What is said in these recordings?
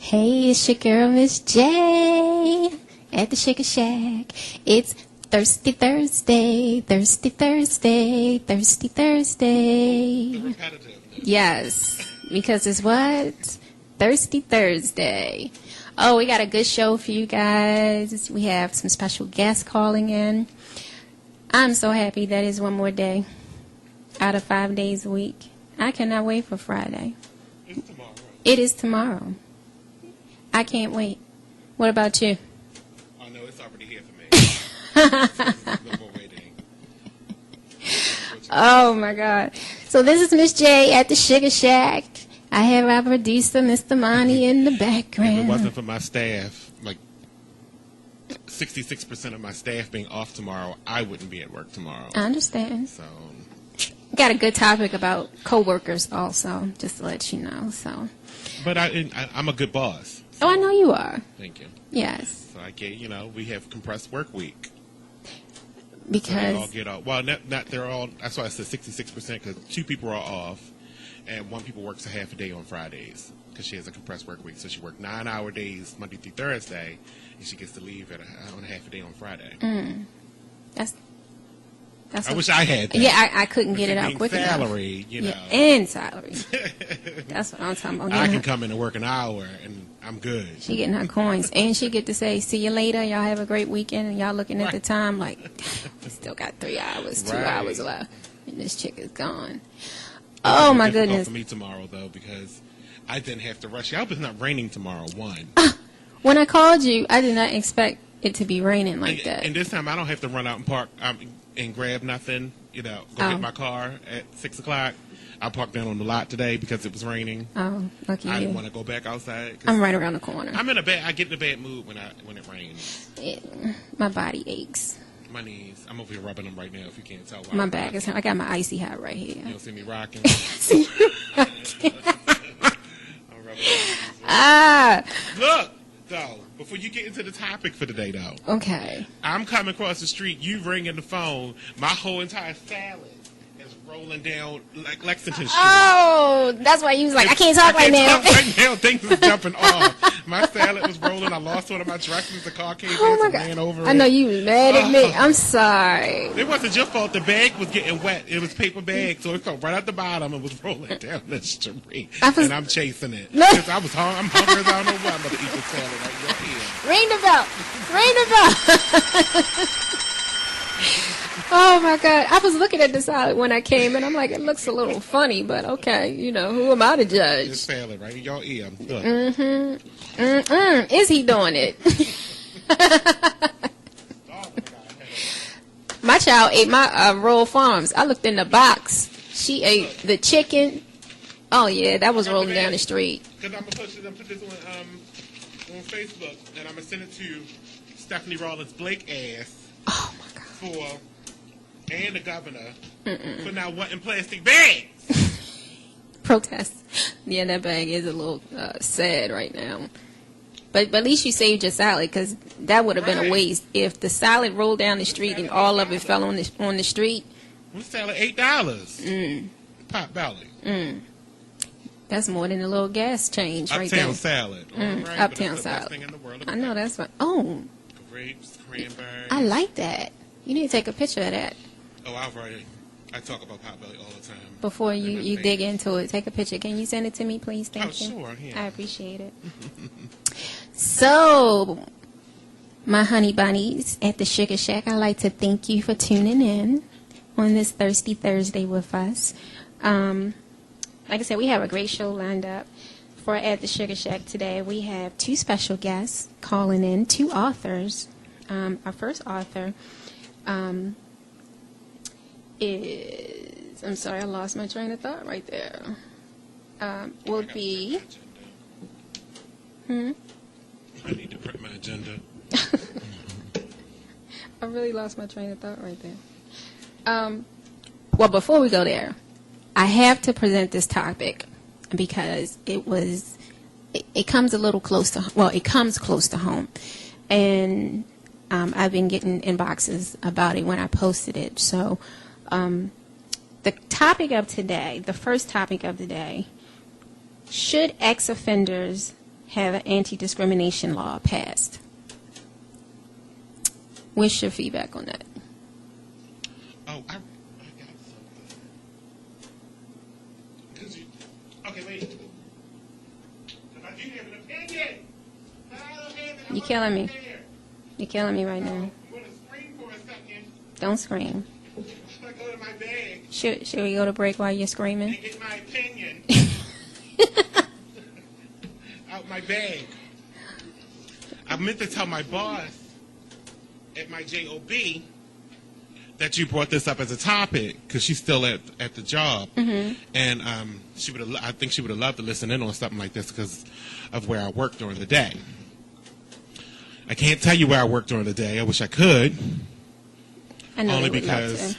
Hey, it's your girl, Miss J, at the Sugar Shack. It's Thirsty Thursday, Thirsty Thursday, Thirsty Thursday. The repetitiveness. Yes, because it's what? Thirsty Thursday. Oh, we got a good show for you guys. We have some special guests calling in. I'm so happy that it's one more day out of 5 days a week. I cannot wait for Friday. It's tomorrow. It is tomorrow. I can't wait. What about you? I know it's already here for me. No more waiting. Oh, my God. So this is Miss J at the Sugar Shack. I have our producer, Mr. Monty, in the If background. it wasn't for my staff, like 66% of my staff being off tomorrow, I wouldn't be at work tomorrow. I understand. So, Got a good topic about coworkers also, just to let you know. So, but I'm a good boss. oh, I know you are. Thank you. Yes, So I get, we have compressed work week. So they because all get off. Well, not they're all. That's why I said 66% because 2 people are off, and 1 people works a half a day on Fridays because she has a compressed work week. So she works 9-hour days Monday through Thursday, and she gets to leave on a half a day on Friday. that's I wish I had that. Yeah, I couldn't get With it out being quick enough. salary, Yeah, and salary. That's what I'm talking about. I can come in and work an hour, and I'm good. She getting her coins, and she get to say, "See you later. Y'all have a great weekend." And y'all looking at the Right. time like, we still got 3 hours, 2 Right. hours left, and this chick is gone. Oh my It's difficult goodness! for me tomorrow though because I didn't have to rush. I hope it's not raining tomorrow. When I called you, I did not expect it to be raining like that. And this time I don't have to run out and park and grab nothing. Go Oh. get my car at 6 o'clock. I parked down on the lot today because it was raining. Oh, lucky I didn't you! want to go back outside. 'Cause I'm right around the corner. I get in a bad mood when it rains. My body aches. My knees. I'm over here rubbing them right now. If you can't tell. My back is. I got my icy hot right You here. don't see me rocking. See? I'm rubbing my knees. Ah, Look, though, before you get into the topic for today, though, okay. I'm coming across the street, you ringing the phone, my whole entire salad is rolling down like Lexington Street. Oh, that's why you was like, I can't talk right now. Talk right now, things is jumping off. My salad was rolling, I lost one of my dresses, the car came Oh in, my so God! ran over I know it. you was mad at me. I'm sorry. It wasn't your fault, the bag was getting wet. It was paper bag, so it fell right at the bottom and was rolling down the street. And I'm chasing it. No. Because I'm hungry as I don't know what. I'm going to eat the salad right here. Ring the bell. Ring the bell. Oh my God! I was looking at the salad when I came, and I'm like, it looks a little funny, but okay, who am I to This judge? salad right in your ear. Look. Is he doing it? My child ate my Royal Farms. I looked in the box. She ate the chicken. Oh yeah, that was rolling down the street. Because I'm going to put this on Facebook, and I'm going to send it to Stephanie Rollins Blake ass Oh my God! and the governor for not wanting plastic bags. Protest. Yeah, that bag is a little sad right now. But at least you saved your salad, because that would have been a Right. waste if the salad rolled down the street and all of it fell on the street. We sell it $8. Pot belly. That's more than a little gas change right Uptown there. salad. All right, but Uptown it's the best salad. thing in the world. I know that's what. Oh, Grapes, cranberry. I like that. You need to take a picture of that Oh, I talk about pot belly all the time. before In you my dig face. into it. Take a picture. Can you send it to me, please? Thank you. Sure, yeah. I appreciate it. So, my honey bunnies at the Sugar Shack, I'd like to thank you for tuning in on this Thirsty Thursday with us. Like I said, we have a great show lined up for at the Sugar Shack today. We have 2 special guests calling in, 2 authors. Our first author is, I'm sorry, I lost my train of thought right there. Will be, I need to print my agenda. I really lost my train of thought right there. Well, before we go there, I have to present this topic because it comes a little close to, well, it comes close to home. And I've been getting inboxes about it when I posted it. So the topic of today, the first topic of the day, should ex-offenders have an anti-discrimination law passed. What's your feedback on that? Oh, I got something. Okay, wait. Because I do have an opinion. You're killing me. You're killing me right now. I'm going to scream for a second. Don't scream. I'm going to go to my bag Should we go to break while you're screaming? and get my opinion out my bag. I meant to tell my boss at my job that you brought this up as a topic because she's still at the job, and she would. I think she would have loved to listen in on something like this because of where I work during the day. I can't tell you where I work during the day. I wish I could, I know only they would love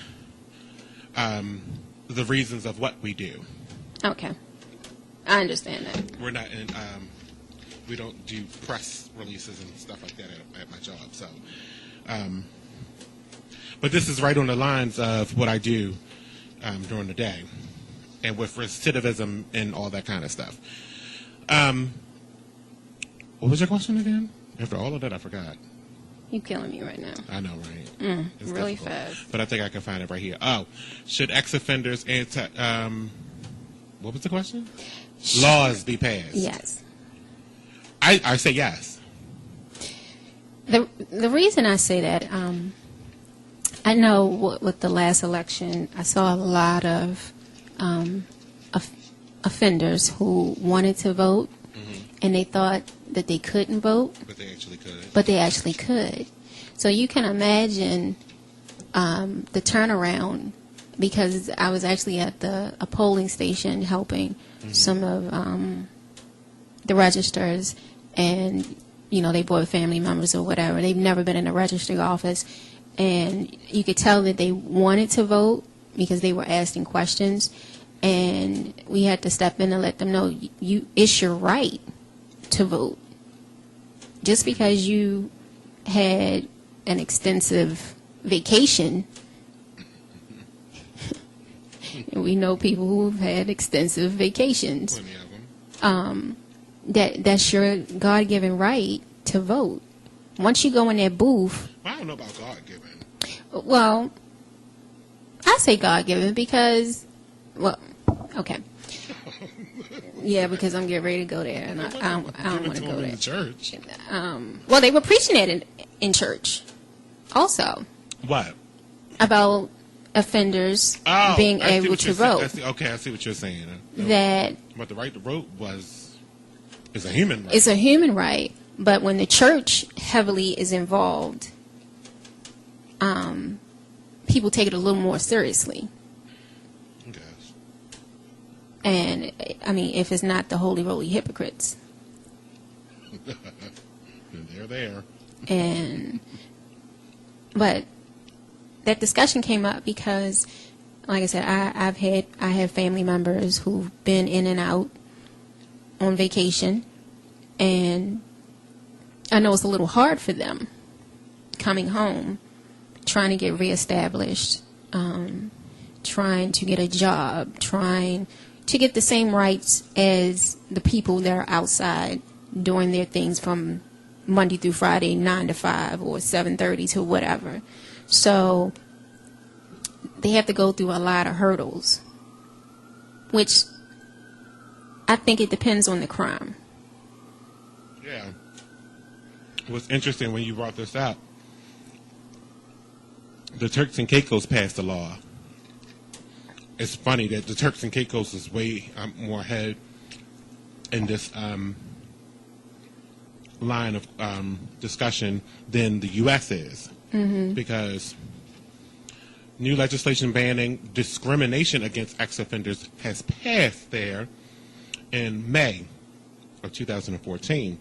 because the reasons of what we do. to. Okay. I understand that. We're not in. We don't do press releases and stuff like that at my job. So, but this is right on the lines of what I do during the day, and with recidivism and all that kind of stuff. What was your question again? After all of that, I forgot. You're killing me right now. I know, right? It's Really difficult. fast. But I think I can find it right here. Oh, should ex-offenders what was the question? Laws be passed. Yes. I say yes. The reason I say that, I know with the last election, I saw a lot of offenders who wanted to vote, and they thought that they couldn't vote, But they actually could. but they actually could. So you can imagine the turnaround, because I was actually at a polling station helping some of the registers, and they brought family members or whatever. They've never been in a registry office, and you could tell that they wanted to vote because they were asking questions, and we had to step in and let them know it's your right to vote. Just because you had an extensive vacation, and we know people who've had extensive vacations, Plenty of them. that's your God-given right to vote. Once you go in that booth, Well, I don't know about God-given. well, I say God-given because, well, okay. Yeah, because I'm getting ready to go there, and I don't want to go in there. the church. Well, they were preaching it in church also What? about offenders Oh, being I see able what to you're saying. vote. Okay, I see what you're saying. That But the right to vote is a human right. it's a human right, but when the church heavily is involved, people take it a little more seriously. Yes. And I mean, if it's not the holy roly hypocrites, And they're there. But that discussion came up because, like I said, I have family members who've been in and out on vacation, and I know it's a little hard for them coming home, trying to get reestablished, trying to get a job, trying to get the same rights as the people that are outside doing their things from Monday through Friday, 9 to 5 or 7:30 to whatever. So they have to go through a lot of hurdles, which I think it depends on the crime. Yeah. What's interesting when you brought this up, the Turks and Caicos passed a law. It's funny that the Turks and Caicos is way more ahead in this line of discussion than the U.S. is. Because new legislation banning discrimination against ex-offenders has passed there in May of 2014.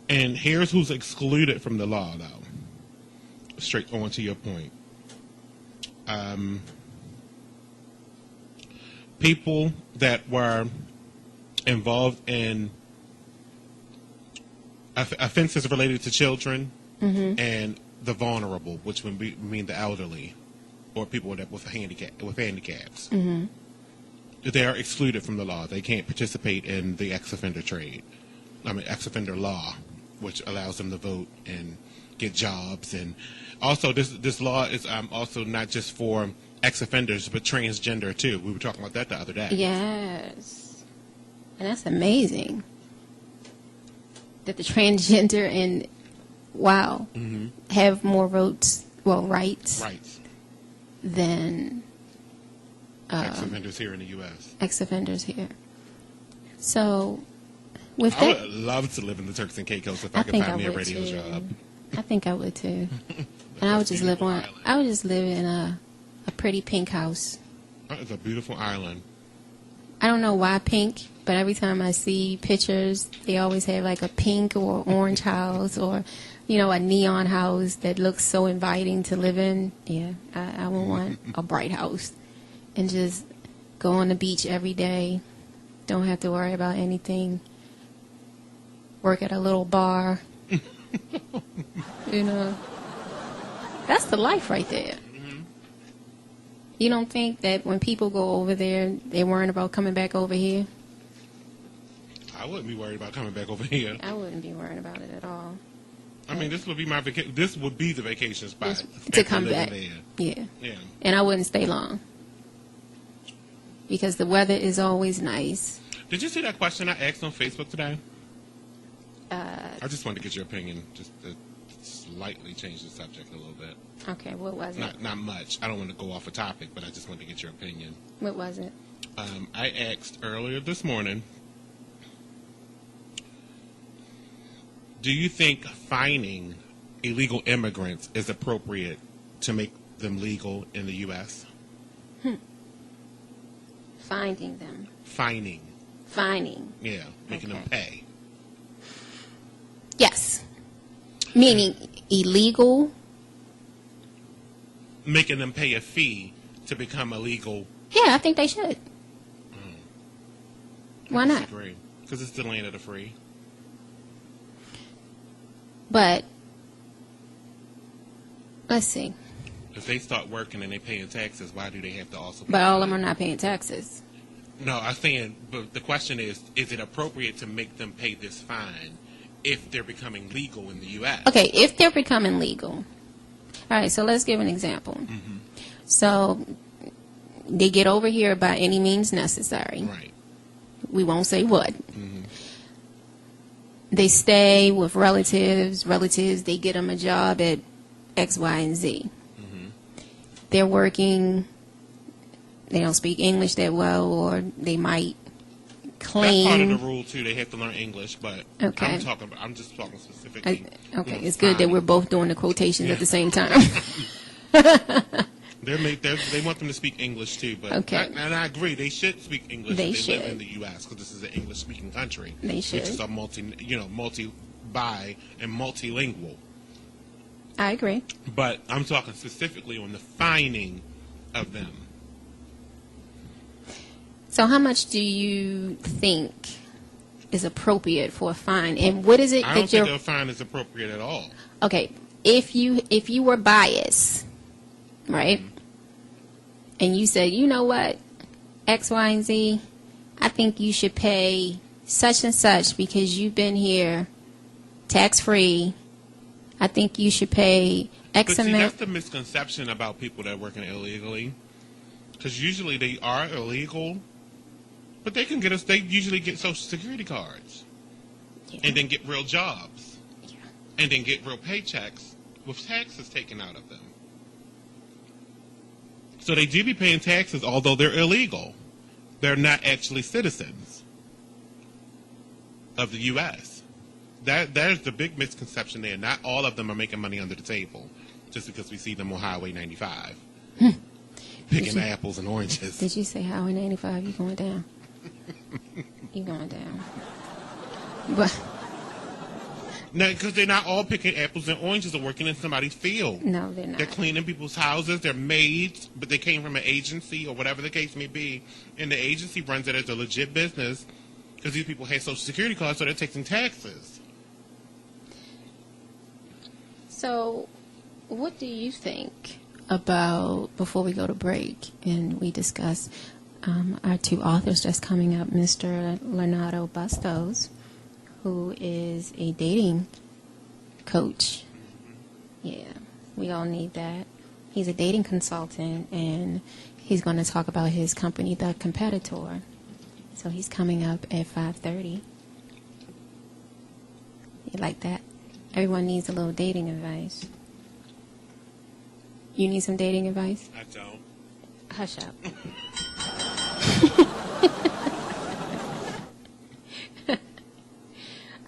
And here's who's excluded from the law, though. Straight on to your point. People that were involved in offenses related to children and the vulnerable, which would mean the elderly or people that with handicaps. They are excluded from the law. They can't participate in the ex-offender trade. ex-offender law, which allows them to vote and get jobs. And also, this law is also not just for ex-offenders, but transgender too. We were talking about that the other day. Yes. And that's amazing. That the transgender and, have more rights Rights. than Ex-offenders here in the U.S. ex-offenders here. So, with I that, would love to live in the Turks and Caicos if I could think find I me a would radio too. job. I think I would too. And I would just live Beautiful on. island. I would just live in a pretty pink house. It's a beautiful island. I don't know why pink, but every time I see pictures, they always have like a pink or orange house or, a neon house that looks so inviting to live in. Yeah, I would want a bright house and just go on the beach every day. Don't have to worry about anything. Work at a little bar. That's the life right there. You don't think that when people go over there, they're worrying about coming back over here? I wouldn't be worried about coming back over here. I wouldn't be worried about it at all. I mean, this would be my This would be the vacation spot To after come living back. there. Yeah. Yeah. And I wouldn't stay long. Because the weather is always nice. Did you see that question I asked on Facebook today? Uh, I just wanted to get your opinion, just to slightly change the subject a little bit. okay, what was it? Not much. I don't want to go off a topic, but I just wanted to get your opinion. What was it? I asked earlier this morning, do you think fining illegal immigrants is appropriate to make them legal in the U.S.? Finding them. Fining. Fining. Yeah, making them Okay. pay. Yes. Meaning illegal? Making them pay a fee to become a legal. Yeah, I think they should. Why not? Because it's the land of the free. But, let's see. If they start working and they paying taxes, why do they have to also pay? But all of them are not paying taxes. No, I'm saying, but the question is it appropriate to make them pay this fine if they're becoming legal in the U.S.? Okay, if they're becoming legal. All right, so let's give an example. So they get over here by any means necessary. Right. We won't say what. They stay with relatives. They get them a job at X, Y, and Z. They're working. They don't speak English that well, or they might claim. That's part of the rule too. They have to learn English, but Okay. I'm just talking specifically. Okay, it's good that fine. we're both doing the quotations at the same time. They want them to speak English too, but Okay. and I agree they should speak English. They if they live should. in the U.S. because this is an English-speaking country. They should. Which is a multi-bi and multilingual. I agree. But I'm talking specifically on the fining of them. So how much do you think is appropriate for a fine? And what is it I don't that you're... think a fine is appropriate at all. Okay, if you were biased, right? And you said, you know what, X, Y, and Z, I think you should pay such and such because you've been here tax-free. I think you should pay X But see, amount. that's the misconception about people that are working illegally. Because usually they are illegal, but they can get us. They usually get Social Security cards, and then get real jobs, and then get real paychecks with taxes taken out of them. So they do be paying taxes, although they're illegal. They're not actually citizens of the U.S. There's the big misconception there. Not all of them are making money under the table just because we see them on Highway 95 picking apples and oranges. Did you say Highway 95? You going down? You going down? But No, because they're not all picking apples and oranges or working in somebody's field. no, they're not. They're cleaning people's houses. They're maids, but they came from an agency or whatever the case may be. And the agency runs it as a legit business because these people have Social Security cards, so they're taking taxes. So, what do you think about, before we go to break and we discuss our two authors that's coming up, Mr. Leonardo Bustos, who is a dating coach. Yeah, we all need that. He's a dating consultant, and he's going to talk about his company, The Competitor. So he's coming up at 5:30. You like that? Everyone needs a little dating advice. You need some dating advice? I don't. Hush up.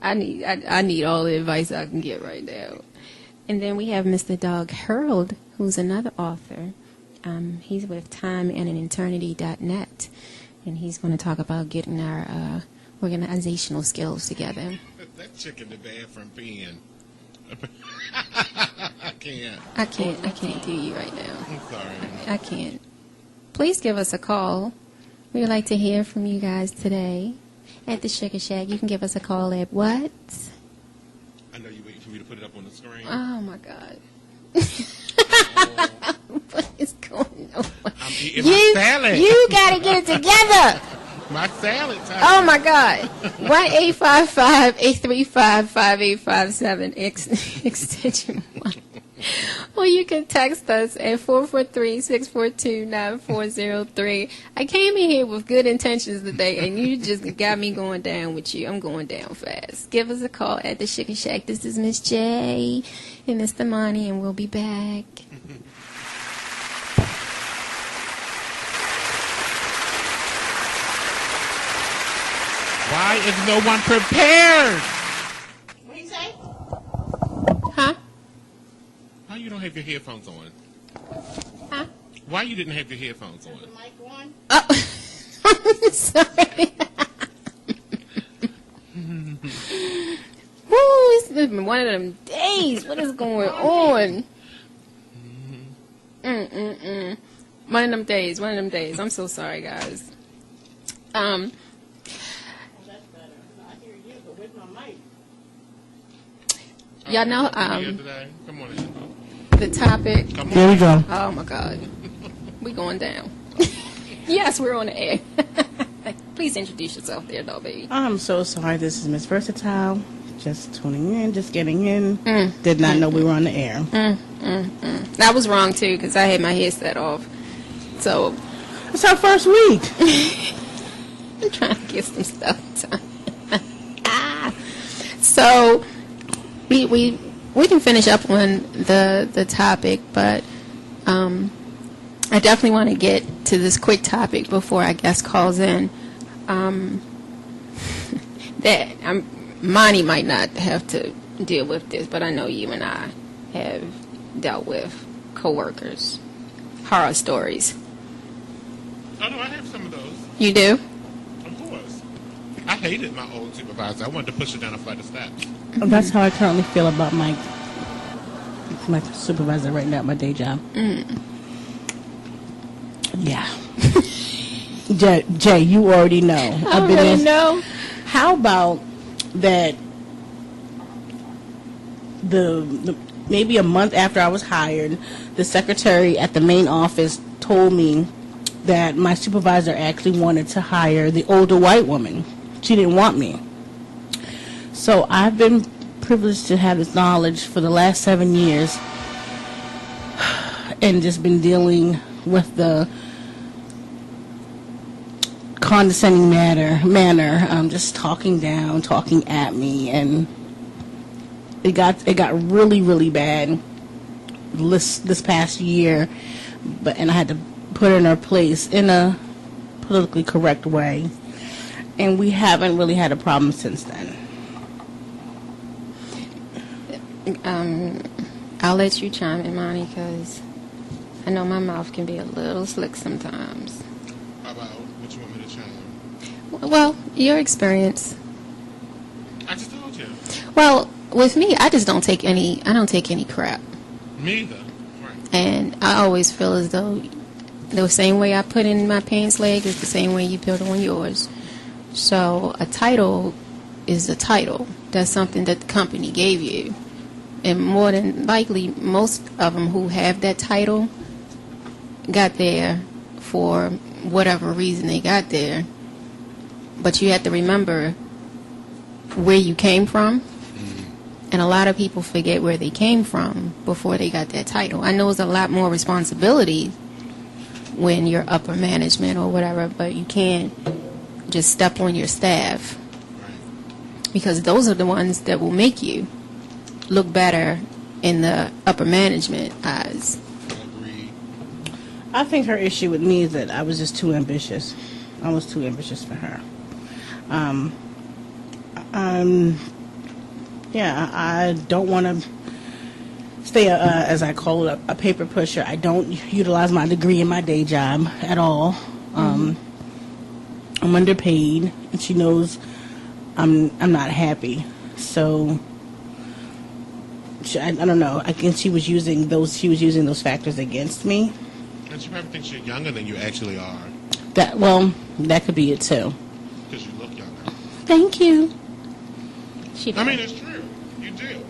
I need all the advice I can get right now. And then we have Mr. Doug Hurld, who's another author. He's with timeandeternity.net, and he's going to talk about getting our organizational skills together. That chick in the bathroom peeing. I can't do you right now. I'm sorry. I can't. Please give us a call. We would like to hear from you guys today at the Sugar Shack. You can give us a call at what? I know you're waiting for me to put it up on the screen. Oh, my God. What is going on? I'm eating my salad. You got to get it together. My salad time. Oh, my God. 1-855-835-5857, extension 1. Or you can text us at 443-642-9403. I came in here with good intentions today, and you just got me going down with you. I'm going down fast. Give us a call at the Sugar Shack. This is Miss J and Mr. Monty, and we'll be back. Why is no one prepared? What do you say? Huh? Why you don't have your headphones on? Huh? Why you didn't have your headphones on? The mic on? Oh, I'm sorry. Woo, it's been one of them days. What is going on? One of them days. I'm so sorry, guys. Oh, that's better. I hear you, but with my mic. Y'all know Today? Come on in. the topic. Come on. Here we go. Oh my God, we going down. Yes, we're on the air. Please introduce yourself there, though, baby. I'm so sorry. This is Miss Versatile. Just tuning in, just getting in. Did not know we were on the air. That was wrong too, because I had my headset off. So It's our first week. I'm trying to get some stuff done. So we can finish up on the topic, but I definitely want to get to this quick topic before our guest calls in. Monty might not have to deal with this, but I know you and I have dealt with coworkers, horror stories. Oh, no, I have some of those. You do? Of course. I hated my old supervisor. I wanted to push her down a flight of steps. That's how I currently feel about my supervisor right now at my day job. Yeah. Jay, you already know. I really know. How about that the maybe a month after I was hired, the secretary at the main office told me that my supervisor actually wanted to hire the older white woman. She didn't want me. So I've been privileged to have this knowledge for the last 7 years and just been dealing with the condescending manner, just talking down, talking at me, and it got really, really bad this past year, and I had to put her in her place in a politically correct way, and we haven't really had a problem since then. I'll let you chime in, Monty, because I know my mouth can be a little slick sometimes. How about what you want me to chime? Well, your experience. I just told you. Well, with me, I don't take any crap. Me either. Right. And I always feel as though the same way I put in my pants leg is the same way you put on yours. So a title is a title. That's something that the company gave you. And more than likely, most of them who have that title got there for whatever reason they got there. But you have to remember, where you came from. And a lot of people forget where they came from before they got that title. I know it's a lot more responsibility when you're upper management or whatever, but you can't just step on your staff, because those are the ones that will make you look better in the upper management eyes. Agreed. I think her issue with me is that I was just too ambitious. I was too ambitious for her. Yeah, I don't want to stay, as I call it, a paper pusher. I don't utilize my degree in my day job at all. I'm underpaid, and she knows I'm not happy. So I don't know. I guess she was using those factors against me. And she probably thinks you're younger than you actually are. That could be it too. Because you look younger. Thank you. I mean, it's true. You do.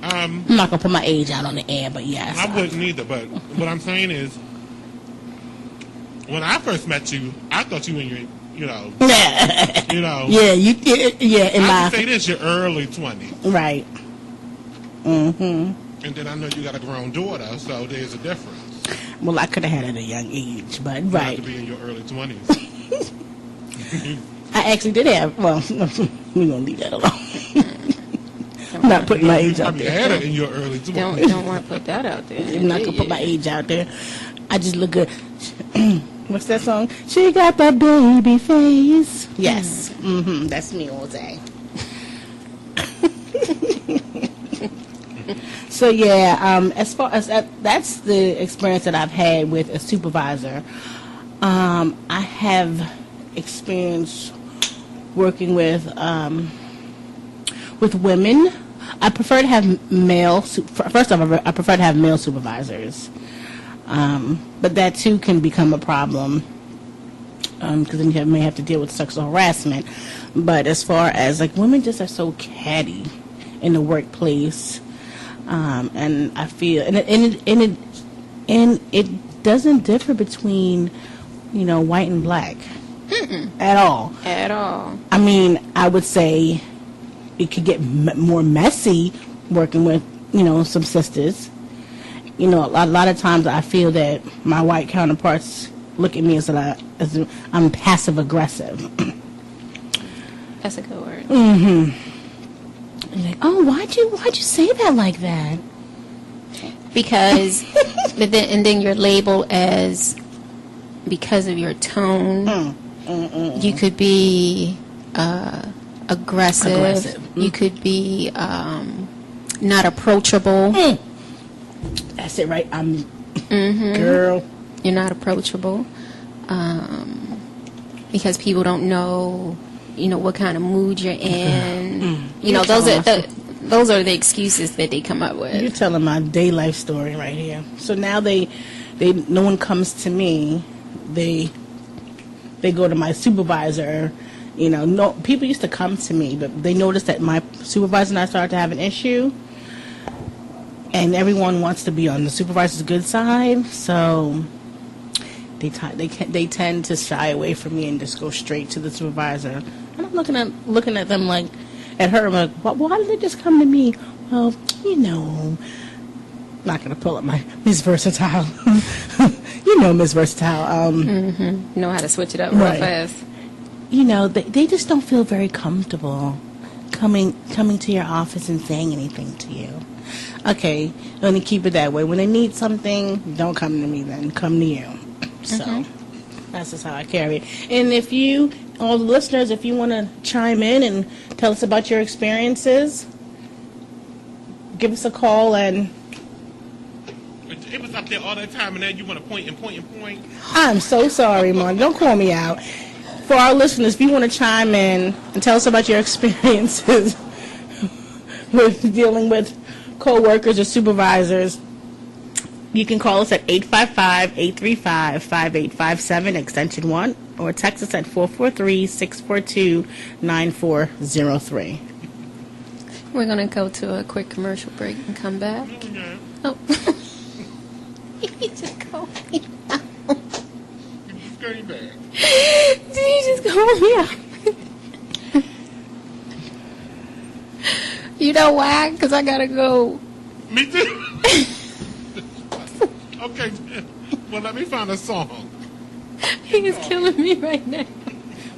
I'm not gonna put my age out on the air, but yes. I wouldn't either, but what I'm saying is, when I first met you, I thought you were in your, you know. Yeah, in I my can say this, your early 20s. right. And then I know you got a grown daughter, so there's a difference. Well, I could have had it at a young age, but You right. have to be in your early 20s. I actually did have. Well, we're gonna leave that alone. I'm not putting my age You out probably had there. it in your early 20s. Don't want to put that out there. I'm not gonna put my age out there. I just look good. What's that song? She got the baby face. Yes, that's me all day. So yeah, as far as that's the experience that I've had with a supervisor. I have experience working with women. I prefer to have male. First off, I prefer to have male supervisors, but that too can become a problem because then you may have to deal with sexual harassment. But as far as like women, just are so catty in the workplace, and I feel and it doesn't differ between white and black at all. At all. I mean, I would say it could get more messy working with, some sisters. A lot of times I feel that my white counterparts look at me as I'm passive aggressive. That's a good word. Like, oh, why'd you say that like that? Because, then you're labeled as, because of your tone, you could be aggressive. You could be not approachable. That's it, right? I'm girl. You're not approachable because people don't know, what kind of mood you're in. Those are the excuses that they come up with. You're telling my day life story right here. So now no one comes to me. They go to my supervisor. No people used to come to me, but they noticed that my supervisor and I started to have an issue, and everyone wants to be on the supervisor's good side. So they tend to shy away from me and just go straight to the supervisor. And I'm looking at them like, at her, I'm like, why did they just come to me? Well, not gonna pull up my Miss Versatile. Miss Versatile. Know how to switch it up real Right. fast. They just don't feel very comfortable coming to your office and saying anything to you. Okay, let me keep it that way. When they need something, don't come to me then. Come to you. So that's just how I carry it. And if you, all the listeners, if you want to chime in and tell us about your experiences, give us a call. And It was up there all the time, and then you want to point and point and point. I'm so sorry, Mom. Don't call me out. For our listeners, if you want to chime in and tell us about your experiences with dealing with co-workers or supervisors, you can call us at 855-835-5857, extension 1, or text us at 443-642-9403. We're going to go to a quick commercial break and come back. Okay. Oh. You just called me out. It's going back. Did you just call me out? You know why? Because I gotta go. Me too. Okay, well, let me find a song. He is killing me right now.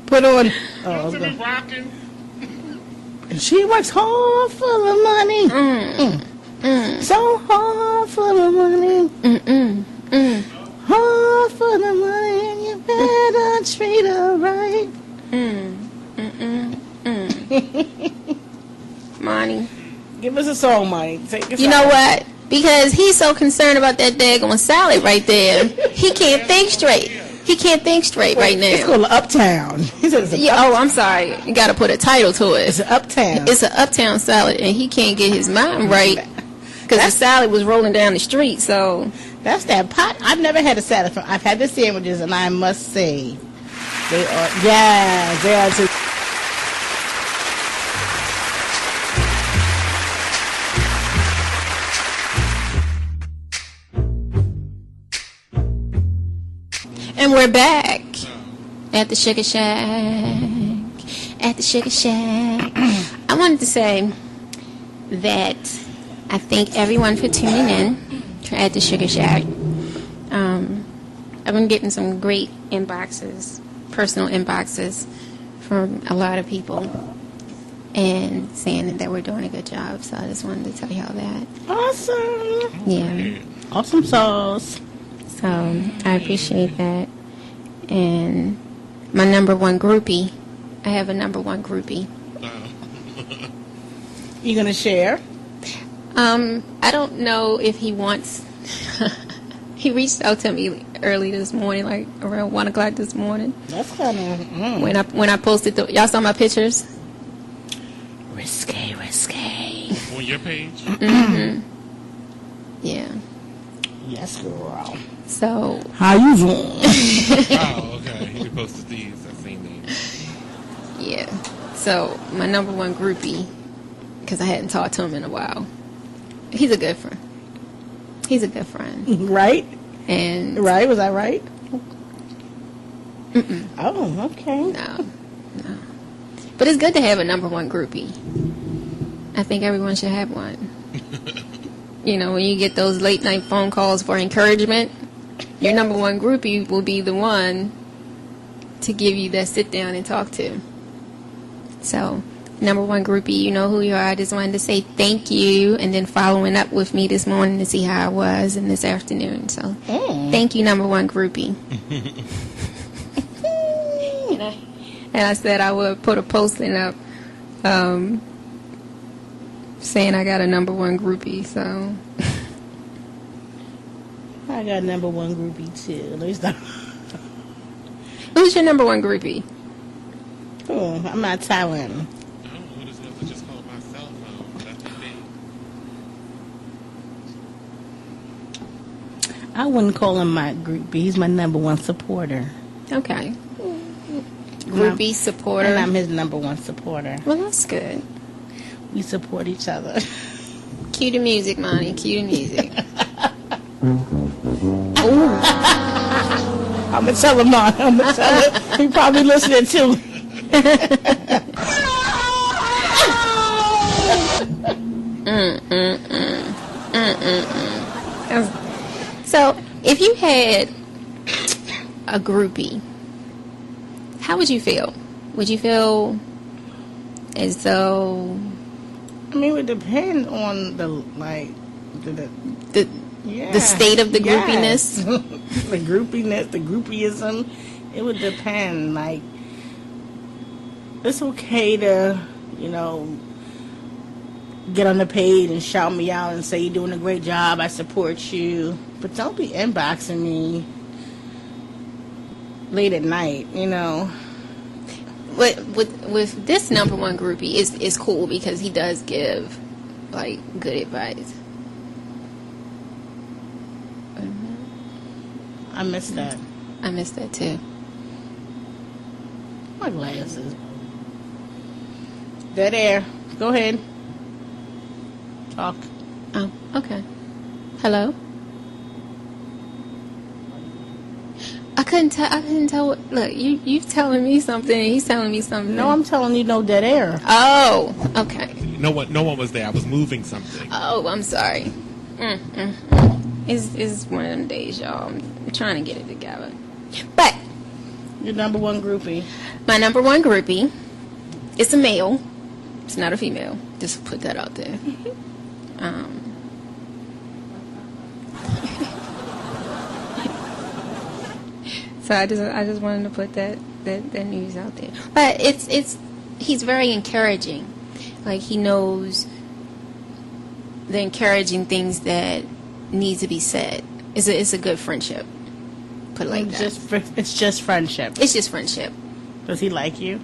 Put on. Don't see me rocking. She works hard for the money. So hard for the money. Hard for the money, and you better treat her right. Monty. Give us a song, Monty. Take us You out. know what? Because he's so concerned about that daggone salad right there, he can't think straight. He can't think straight right It's now. called Uptown. He said it's an Yeah, oh, I'm sorry. You got to put a title to It's it. an Uptown. It's an uptown salad, and he can't get his mind right because the salad was rolling down the street. So That's that pot. I've never had a salad from. I've had the sandwiches, and I must say, they are. Yeah, they are too. And we're back at the Sugar Shack. At the Sugar Shack. I wanted to say that I thank everyone for tuning in at the Sugar Shack. I've been getting some great inboxes, personal inboxes from a lot of people, and saying that we're doing a good job. So I just wanted to tell y'all that. Awesome. Yeah. Awesome sauce. So I appreciate that. And my number one groupie, I have a number one groupie. You gonna share? I don't know if he wants. He reached out to me early this morning, like around 1 o'clock this morning. That's kind of When I posted, y'all saw my pictures. risque. On your page? Yeah. Yes, girl. So How you doing? Oh, okay. He posted these. I've seen these. yeah. So my number one groupie, because I hadn't talked to him in a while. He's a good friend. He's a good friend. Right? And Right? Was I right? Oh, okay. no. But it's good to have a number one groupie. I think everyone should have one. You know, when you get those late night phone calls for encouragement, your number one groupie will be the one to give you that sit down and talk to. So, number one groupie, you know who you are. I just wanted to say thank you, and then following up with me this morning to see how I was and this afternoon. So, thank you, number one groupie. And I said I would put a posting up saying I got a number one groupie. So, I got number one groupie too. At least who's your number one groupie? I'm not Taiwan. I don't know who this was. I just called my cell phone. That's the thing. I wouldn't call him my groupie. He's my number one supporter. Okay. Groupie supporter. And I'm his number one supporter. Well, that's good. We support each other. Cue the music, Monty. Cue the music. I'm going to tell him not. I'm going to tell him. He probably listening too. So, if you had a groupie, how would you feel? Would you feel as though I mean, it would depend on the the yeah. the state of the Yes. groupiness? The groupiness, the groupieism. It would depend. Like, it's okay to, get on the page and shout me out and say you're doing a great job. I support you. But don't be inboxing me late at night, With this number one groupie, is cool because he does give like good advice. I miss that. I miss that too. My glasses. Dead air. Go ahead. Talk. Oh, okay. Hello? I couldn't tell. I couldn't tell. Look, you telling me something. And he's telling me something. No, I'm telling you, no dead air. Oh, okay. No one was there. I was moving something. Oh, I'm sorry. It's one of them days, y'all. I'm trying to get it together. But Your number one groupie. my number one groupie is a male. It's not a female. Just put that out there. So I just wanted to put that news out there. But he's very encouraging. Like, he knows the encouraging things that need to be said. It's a good friendship. Put it like that. It's just friendship. It's just friendship. Does he like you?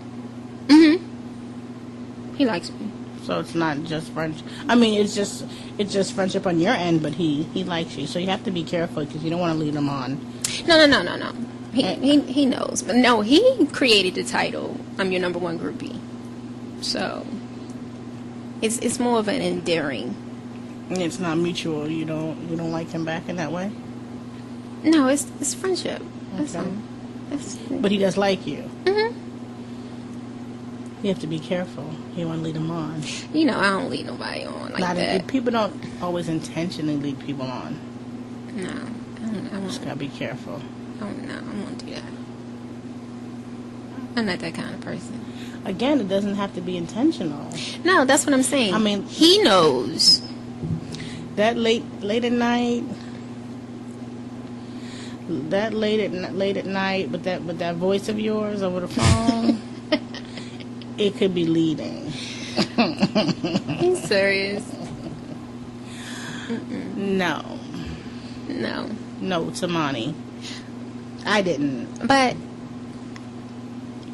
He likes me. So it's not just friendship. I mean, it's just friendship on your end, but he likes you. So you have to be careful because you don't want to lead him on. No. He knows. But no, he created the title, I'm your number one groupie. So it's more of an endearing. It's not mutual. You don't like him back in that way. No, it's friendship. That's Okay. all. But he does like you. Mm-hmm. You have to be careful. You want to lead him on. You know, I don't lead nobody on like that. People don't always intentionally lead people on. No, I Just won't. gotta be careful. I won't do that. I'm not that kind of person. Again, it doesn't have to be intentional. No, that's what I'm saying. I mean- he knows. That late at night. That late at night with that voice of yours over the phone. It could be leading. He's serious. No, No, Tamani. I didn't. but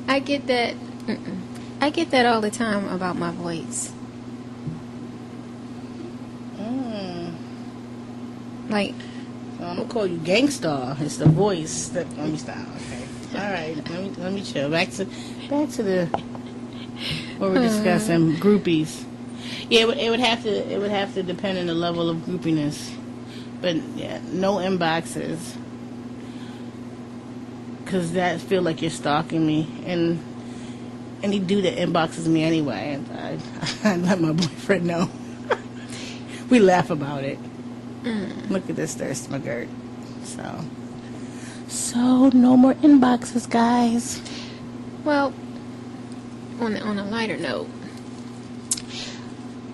I get that. I get that all the time about my voice. Like, So I'm gonna call you Gangstar. It's the voice that. Let me stop. Okay. All right. Let me chill. Back to the what we're discussing. Groupies. Yeah, it would have to depend on the level of groupiness. But yeah, no inboxes. Cause that feel like you're stalking me, and any dude that inboxes me anyway, I let my boyfriend know. We laugh about it. Look at this thirst McGirt. So no more inboxes, guys. well, on a lighter note,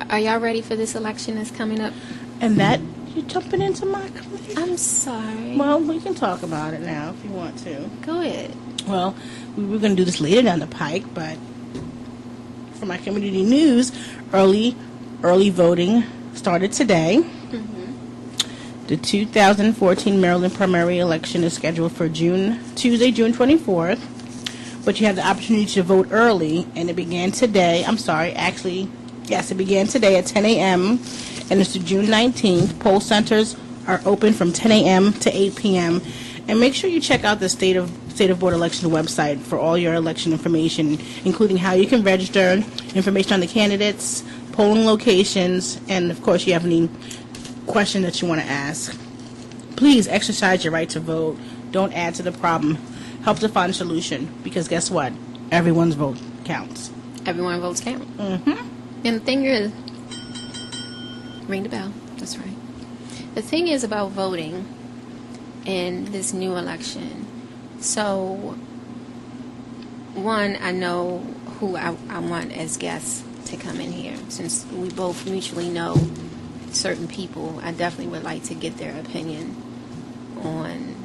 are y'all ready for this election that's coming up? And that you're jumping into my committee. I'm sorry. Well, we can talk about it now if you want to. Go ahead. Well, we were going to do this later down the pike, but for my community news, early voting started today. The 2014 Maryland primary election is scheduled for Tuesday, June 24th. But you have the opportunity to vote early, and it began today. It began today at 10 a.m. and it's to June 19th. Poll centers are open from 10 a.m. to 8 p.m. And make sure you check out the State of Board election website for all your election information, including how you can register, information on the candidates, polling locations, and of course, you have any question that you want to ask. Please exercise your right to vote. Don't add to the problem. Help to find a solution, because guess what? Everyone's vote counts. Everyone votes count. Mm-hmm. And the thing is, ring the bell. That's right. The thing is about voting in this new election. So, one, I know who I want as guests to come in here. Since we both mutually know certain people, I definitely would like to get their opinion on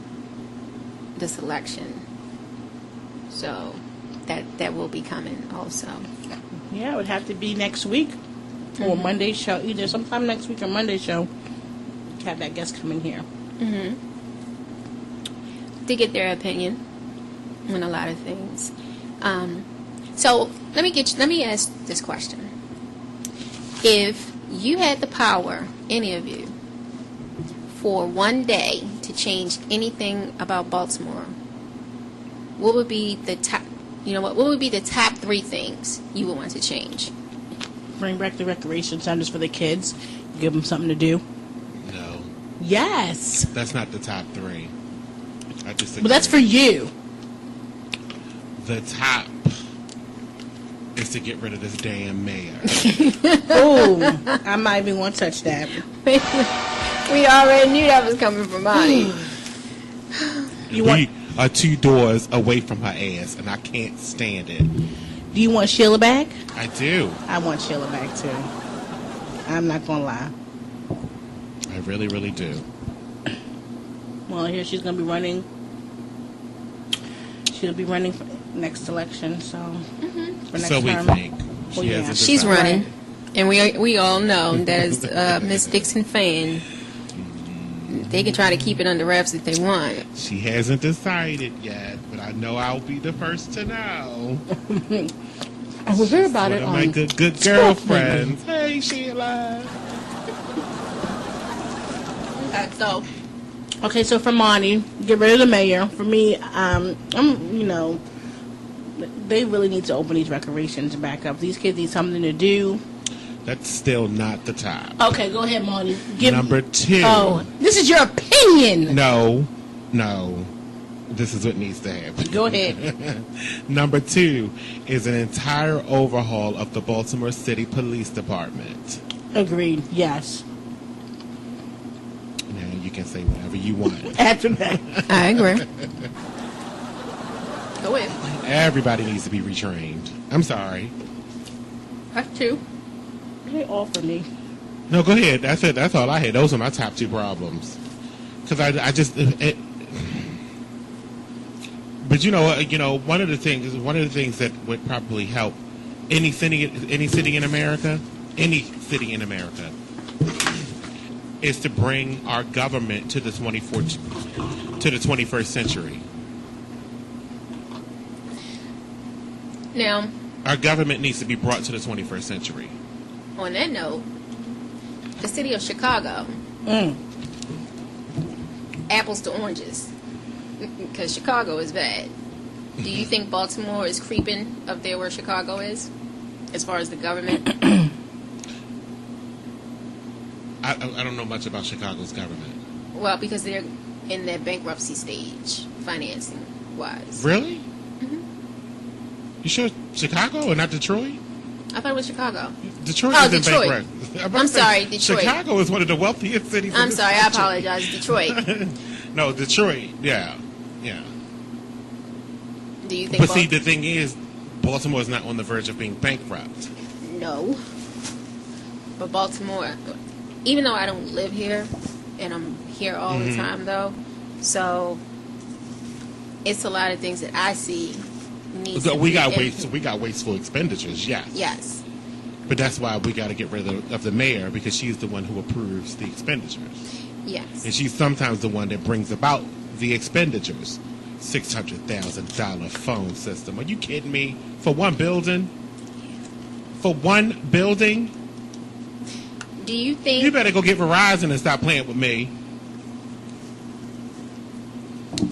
this election. So, that will be coming also. Yeah, it would have to be next week or Monday show. Either sometime next week or Monday show. Have that guest come in here. To get their opinion on a lot of things. So let me ask this question: if you had the power, any of you, for one day to change anything about Baltimore, what would be the top? What would be the top 3 things you would want to change? Bring back the recreation centers for the kids. Give them something to do. No, Yes. that's not the top 3. I disagree. But that's for you. The top is to get rid of this damn mayor. Oh, I might even want to touch that. We already knew that was coming from Monty. We are 2 doors away from her ass, and I can't stand it. Do you want Sheila back? I do. I want Sheila back too. I'm not gonna lie. I really, really do. Well, here she's gonna be running. She'll be running for next election, so for next So we term. think. Well, She yeah. hasn't She's decided. running, and we all know that as Miss Dixon fan, they can try to keep it under wraps if they want. She hasn't decided yet, but I know I'll be the first to know. I will hear about One it of my on. good girlfriends. Hey, Sheila. So, Okay, so for Monty, get rid of the mayor. For me, they really need to open these recreations back up. These kids need something to do. That's still not the top. Okay, go ahead, Monty. Number 2. Oh, this is your opinion. No. This is what needs to happen. Go ahead. Number 2 is an entire overhaul of the Baltimore City Police Department. Agreed. Yes. Now you can say whatever you want. After that, I agree. Go ahead. Everybody needs to be retrained. I'm sorry. Part 2. they offer me. No, go ahead. That's it. That's all I had. Those are my top 2 problems. Because I just... But one of the things that would probably help any city in America, is to bring our government to the 21st century. Now, Our government needs to be brought to the 21st century. on that note, the city of Chicago, apples to oranges, because Chicago is bad. Do you think Baltimore is creeping up there where Chicago is, as far as the government? I don't know much about Chicago's government. Well, because they're in their bankruptcy stage, financing wise. Really? You sure Chicago and not Detroit? I thought it was Chicago. Detroit Oh, is in Detroit. bankruptcy. I'm sorry, Detroit. Chicago is one of the wealthiest cities. in I'm this sorry, I country. apologize. Detroit. No, Detroit. Yeah. Do you think? But see, the thing is, Baltimore is not on the verge of being bankrupt. No. But Baltimore, even though I don't live here, and I'm here all the time though, so it's a lot of things that I see needs So to we be got in- we got wasteful expenditures. Yes. Yes. But that's why we got to get rid of the mayor, because she's the one who approves the expenditures, Yes. and she's sometimes the one that brings about the expenditures. $600,000 phone system. Are you kidding me? For one building? For one building? Do you think? You better go get Verizon and stop playing with me.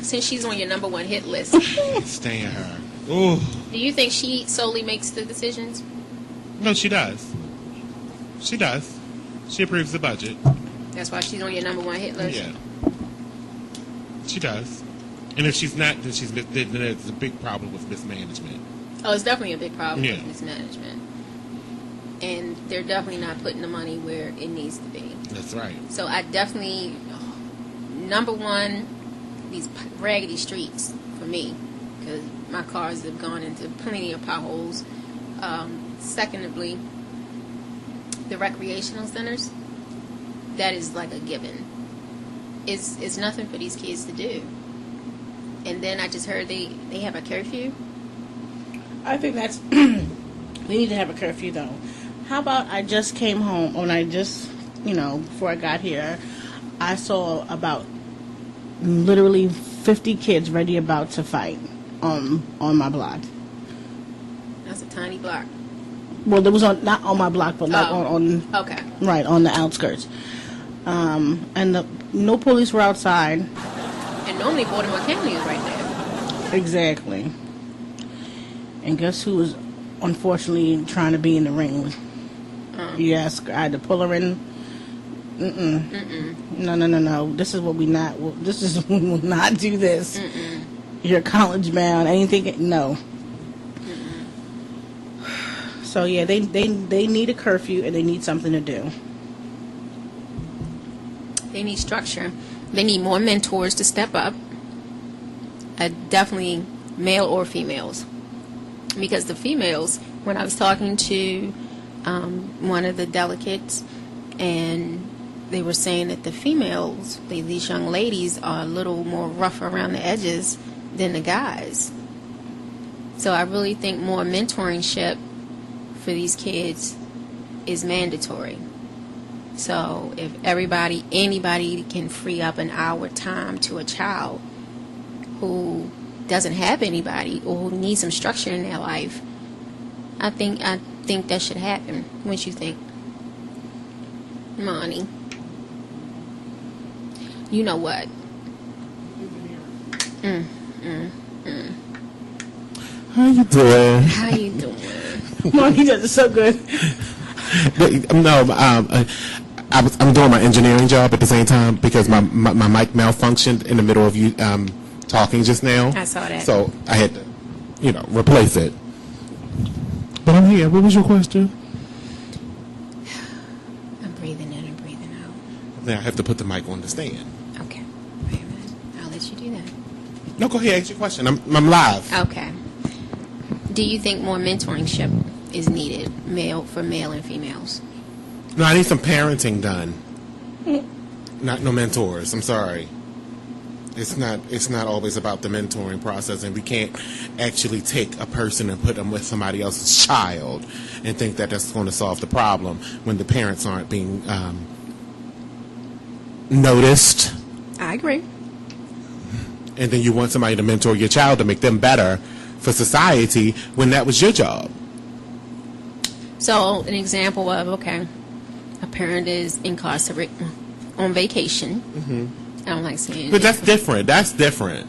Since she's on your number 1 hit list, Stand her. Ooh. do you think she solely makes the decisions? No, she does. She does. She approves the budget. That's why she's on your number 1 hit list. Yeah. She does. And if she's not, then then there's a big problem with mismanagement. Oh, it's definitely a big problem Yeah. with mismanagement, and they're definitely not putting the money where it needs to be. That's right. So I definitely, number 1, these raggedy streets for me, because my cars have gone into plenty of potholes. Secondly, the recreational centers, that is like a given. It's nothing for these kids to do. And then I just heard they have a curfew. I think that's. We need to have a curfew though. How about I just came home and I just, before I got here, I saw about literally 50 kids ready about to fight on my block. That's a tiny block. Well, there was not on my block, but like on Okay. right on the outskirts. And no police were outside. And normally Baltimore County is right there. Exactly. And guess who was unfortunately trying to be in the ring? Yes, I had to pull her in No. This is what we not. This is we will not do this. You're college bound. Anything? No. So yeah, they need a curfew and they need something to do. They need structure. They need more mentors to step up. Definitely male or females. Because the females, when I was talking to one of the delegates, and they were saying that the females, these young ladies, are a little more rough around the edges than the guys. So I really think more mentorship for these kids is mandatory. So if anybody can free up an hour time to a child who doesn't have anybody or who needs some structure in their life, I think that should happen. What you think? Monty. You know what? How you doing? How you doing? Monty does it so good. I'm doing my engineering job at the same time because my mic malfunctioned in the middle of you talking just now. I saw that. So I had to, replace it. But I'm here. What was your question? I'm breathing in and breathing out. Now I have to put the mic on the stand. Okay. Wait a minute. I'll let you do that. No, go ahead. Ask your question. I'm live. Okay. Do you think more mentorship is needed, for male and females? No, I need some parenting done. No mentors. I'm sorry. It's not always about the mentoring process, and we can't actually take a person and put them with somebody else's child and think that that's going to solve the problem when the parents aren't being noticed. I agree. And then you want somebody to mentor your child to make them better for society when that was your job. So an example of, a parent is incarcerated on vacation. I don't like saying But that's different. That's different.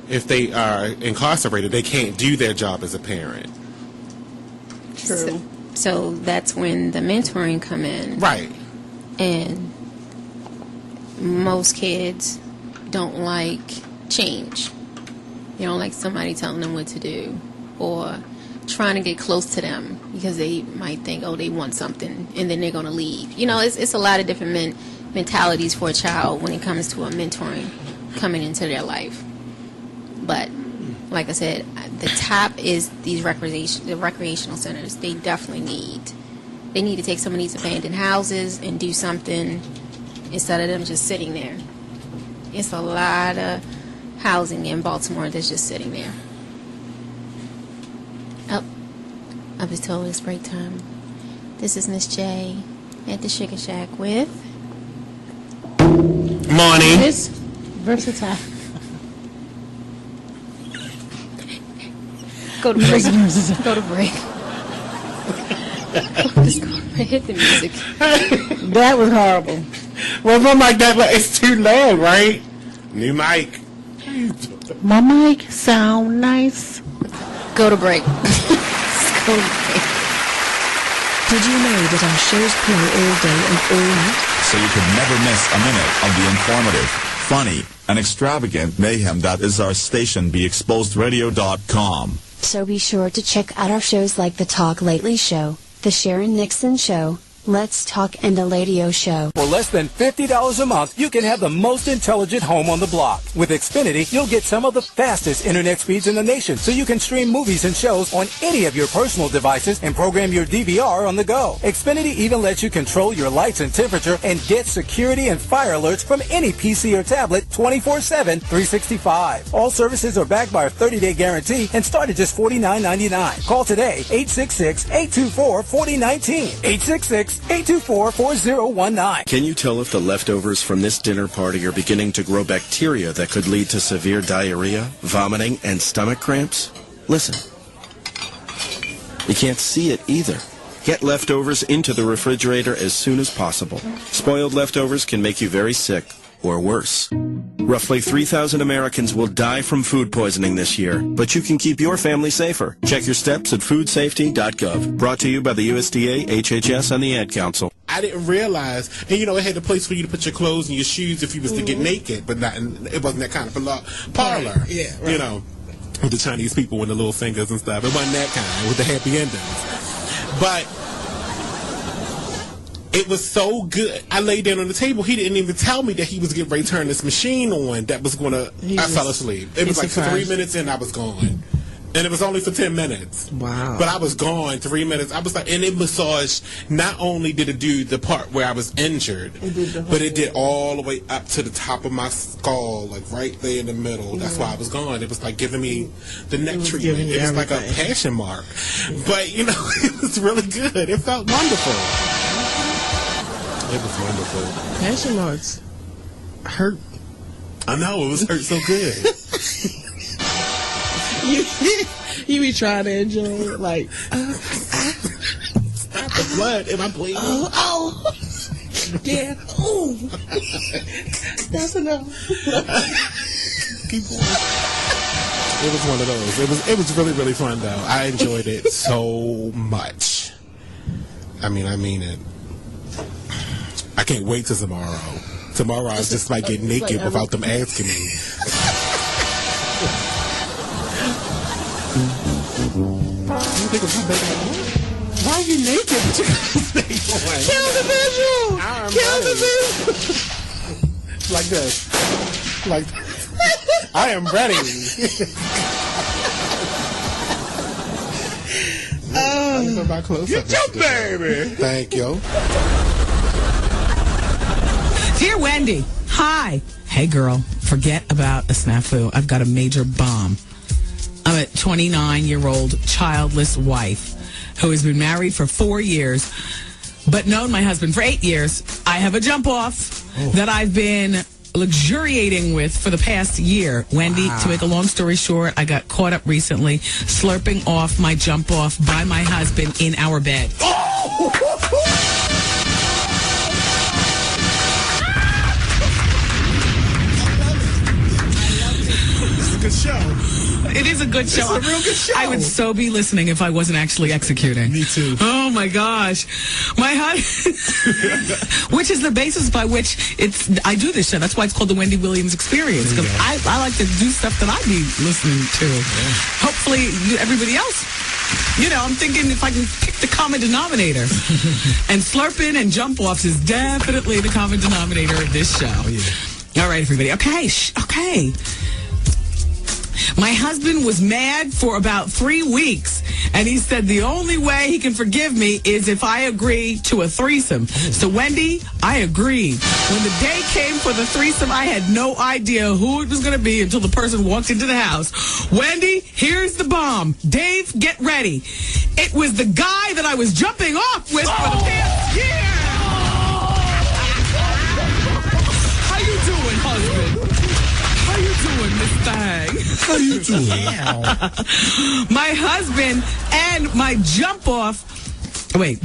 If they are incarcerated, they can't do their job as a parent. True. So that's when the mentoring come in. Right. And most kids don't like change. They don't like somebody telling them what to do or trying to get close to them because they might think, they want something, and then they're going to leave. It's a lot of different mentalities for a child when it comes to a mentoring coming into their life. But like I said, the top is the recreational centers. They definitely need to take some of these abandoned houses and do something instead of them just sitting there. It's a lot of housing in Baltimore that's just sitting there. Oh, I was told it's break time. This is Miss J at the Sugar Shack with Morning. It's versatile. Go to break. Go to break. Just go to break. Hit the music. That was horrible. Well, if I'm like that, it's too loud, right? New mic. My mic sound nice. Go to break. Just go to break. Did you know that our shows play all day and all night? So you could never miss a minute of the informative, funny, and extravagant mayhem that is our station, BeExposedRadio.com. So be sure to check out our shows like The Talk Lately Show, The Sharon Nixon Show, Let's Talk, and The Ladio Show. For less than $50 a month, you can have the most intelligent home on the block. With Xfinity, you'll get some of the fastest internet speeds in the nation, so you can stream movies and shows on any of your personal devices and program your DVR on the go. Xfinity even lets you control your lights and temperature and get security and fire alerts from any PC or tablet 24/7, 365. All services are backed by a 30-day guarantee and start at just $49.99. Call today, 866-824-4019. 866-824-4019. Can you tell if the leftovers from this dinner party are beginning to grow bacteria that could lead to severe diarrhea, vomiting, and stomach cramps? Listen. You can't see it either. Get leftovers into the refrigerator as soon as possible. Spoiled leftovers can make you very sick, or worse. Roughly 3,000 Americans will die from food poisoning this year, but you can keep your family safer. Check your steps at foodsafety.gov. Brought to you by the USDA, HHS, and the Ad Council. I didn't realize, and it had a place for you to put your clothes and your shoes if you was to get naked, but it wasn't that kind of parlor. Yeah, right. With the Chinese people with the little fingers and stuff. It wasn't that kind with the happy endings. But it was so good. I laid down on the table. He didn't even tell me that he was getting ready to turn this machine on that was going to... I fell asleep. It was like 3 minutes in, I was gone. And it was only for 10 minutes. Wow. But I was gone 3 minutes. I was like, and it massaged, not only did it do the part where I was injured, but it did all the way up to the top of my skull, like right there in the middle. That's why I was gone. It was like giving me the neck treatment. It was like a passion mark. But, it was really good. It felt wonderful. It was wonderful. Passion marks hurt. I know, it was hurt so good. You be trying to enjoy it, like, Stop the blood. Am I bleeding? oh, yeah, oh, that's enough. Keep going. It was one of those. It was really, really fun, though. I enjoyed it so much. I mean it. I can't wait till tomorrow. Tomorrow I just might get naked without them asking me. Why are you naked? Kill the visual. Kill the visual. Like this. Like, I am ready. You jump, baby. Thank you. Dear Wendy, hi. Hey, girl, forget about a snafu. I've got a major bomb. I'm a 29-year-old childless wife who has been married for 4 years, but known my husband for 8 years. I have a jump-off that I've been luxuriating with for the past year. Wendy, to make a long story short, I got caught up recently slurping off my jump-off by my husband in our bed. Good show. It is a good show. It's a real good show. I would so be listening if I wasn't actually executing. Me too. Oh my gosh, my husband, which is the basis by which I do this show. That's why it's called the Wendy Williams Experience, because I like to do stuff that I be listening to. Yeah. Hopefully, everybody else. I'm thinking if I can pick the common denominator. And slurping and jump offs is definitely the common denominator of this show. Oh, yeah. All right, everybody. Okay. Okay. My husband was mad for about 3 weeks, and he said the only way he can forgive me is if I agree to a threesome. So, Wendy, I agreed. When the day came for the threesome, I had no idea who it was going to be until the person walked into the house. Wendy, here's the bomb. Dave, get ready. It was the guy that I was jumping off with for the past year. How you doing, husband? How you doing, Miss Thang? How you doing? My husband and my jump off. Wait.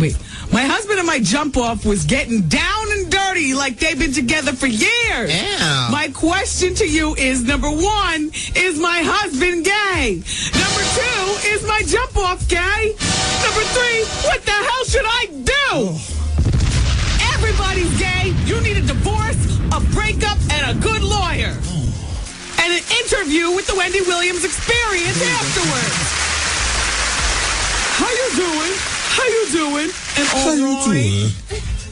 My husband and my jump off was getting down and dirty like they've been together for years. Yeah. My question to you is, number one, is my husband gay? Number two, is my jump off gay? Number three, what the hell should I do? Everybody's gay. You need a divorce, a breakup, and a good lawyer. And an interview with the Wendy Williams Experience afterwards. How you doing? And all right.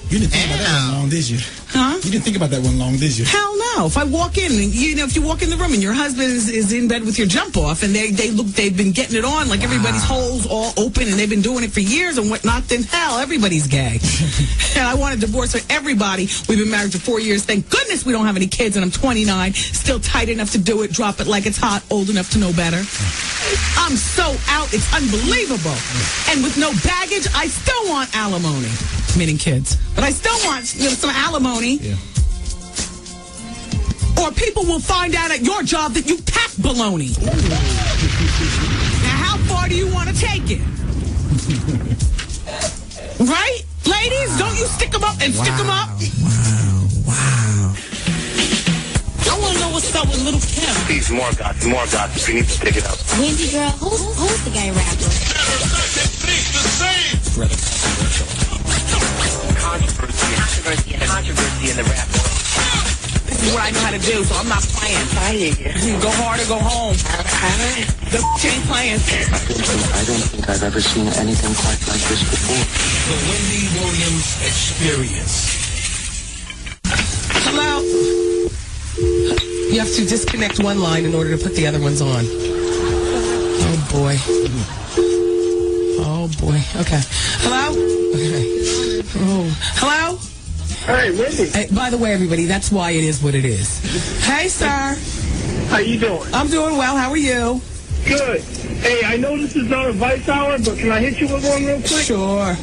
You didn't think about that one long, did you? Huh? You didn't think about that one long, did you? Hell no. If I walk in, if you walk in the room and your husband is in bed with your jump off and they've been getting it on like everybody's holes all open and they've been doing it for years and whatnot, then hell, everybody's gay. And I want a divorce for everybody. We've been married for 4 years. Thank goodness we don't have any kids, and I'm 29, still tight enough to do it, drop it like it's hot, old enough to know better. I'm so out, it's unbelievable. And with no baggage, I still want alimony. Meaning kids. But I still want some alimony. Yeah. Or people will find out at your job that you pack baloney. Now, how far do you want to take it? Right? Ladies, don't you stick them up and stick them up? Wow. I want to know what's Little Kim. He's more gossip. You need to pick it up. Wendy girl, who's the gay rapper? Rather controversial. Controversy in the rap world. This is what I know how to do, so I'm not playing. Go hard or go home. The ain't playing. I don't think I've ever seen anything quite like this before. The Wendy Williams Experience. Hello? You have to disconnect one line in order to put the other ones on. Oh, boy. Oh, boy. Okay. Hello? Okay. Oh. Hello? Hey, Wendy. Hey, by the way, everybody, that's why it is what it is. Hey, sir. How you doing? I'm doing well. How are you? Good. Hey, I know this is not a Vice Hour, but can I hit you with one real quick? Sure. All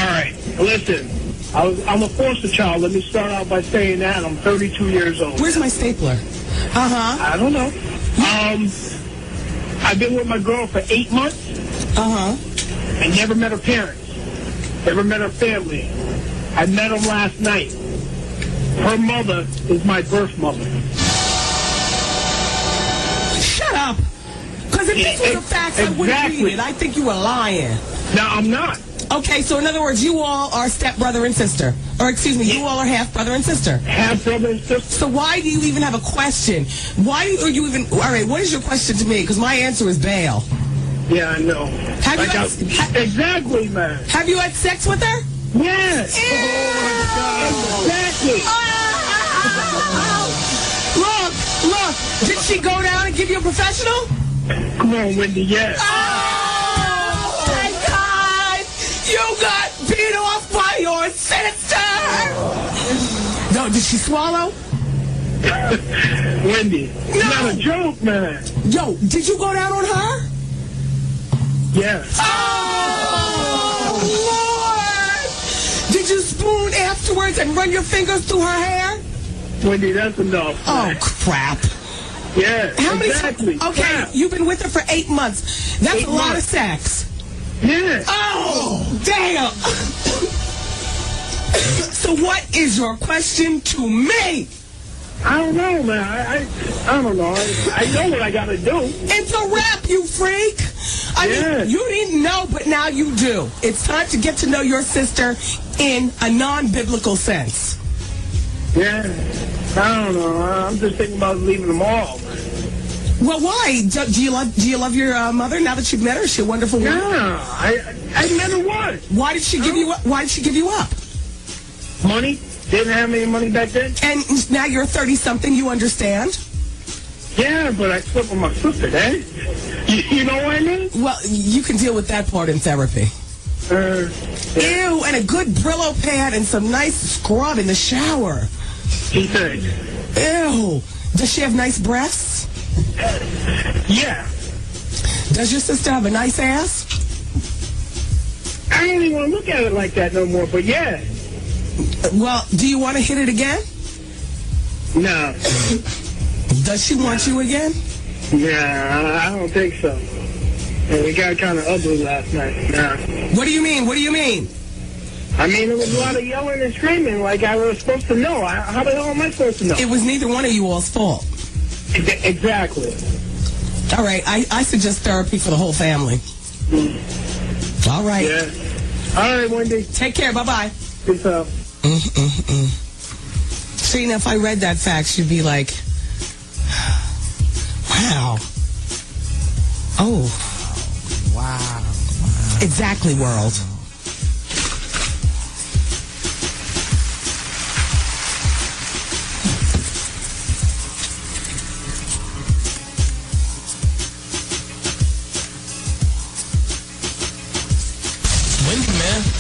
right. Listen, I'm a foster child. Let me start out by saying that. I'm 32 years old. Where's my stapler? Uh-huh. I don't know. I've been with my girl for 8 months. Uh-huh. I never met her parents. Never met her family. I met them last night. Her mother is my birth mother. Shut up. Because if this was the facts, I wouldn't read it. I think you were lying. No, I'm not. Okay, so in other words, you all are stepbrother and sister. Or excuse me, you all are half brother and sister. Half brother and sister. So why do you even have a question? Why are you even... All right, what is your question to me? Because my answer is bail. Yeah, I know. Exactly, man. Have you had sex with her? Yes. Exactly. Look. Did she go down and give you a professional? Come on, Wendy, yes. Oh, my God. You got beat off by your sister. No, did she swallow? Wendy, it's not a joke, man. Yo, did you go down on her? Yes. Oh, Lord! Did you spoon afterwards and run your fingers through her hair? Wendy, that's enough. Oh, crap. Yeah, How many exactly. Okay, crap. You've been with her for 8 months. That's a lot of sex. Yeah. Oh, damn! So what is your question to me? I don't know, man. I don't know. I know what I got to do. It's a rap, you freak. I mean, you didn't know, but now you do. It's time to get to know your sister in a non-biblical sense. Yeah. I don't know. I'm just thinking about leaving them all, man. Well, why? Do you love your mother now that you've met her? Is she a wonderful woman? Yeah, I met her once. Why did she give you up? Why did she give you up? Money. Didn't have any money back then. And now you're 30-something. You understand? Yeah, but I slept with my sister, eh? You know what I mean? Well, you can deal with that part in therapy. Yeah. Ew, and a good Brillo pad and some nice scrub in the shower. She said. Ew. Does she have nice breasts? Yeah. Does your sister have a nice ass? I don't even want to look at it like that no more, but yeah. Well, do you want to hit it again? No. Does she want you again? Yeah, I don't think so. And we got kind of ugly last night. Nah. What do you mean? What do you mean? I mean, there was a lot of yelling and screaming like I was supposed to know. How the hell am I supposed to know? It was neither one of you all's fault. Exactly. All right, I suggest therapy for the whole family. All right. Yeah. All right, Wendy. Take care. Bye-bye. Peace out. See, now if I read that fact, you'd be like, wow. Oh. Wow. Exactly, world.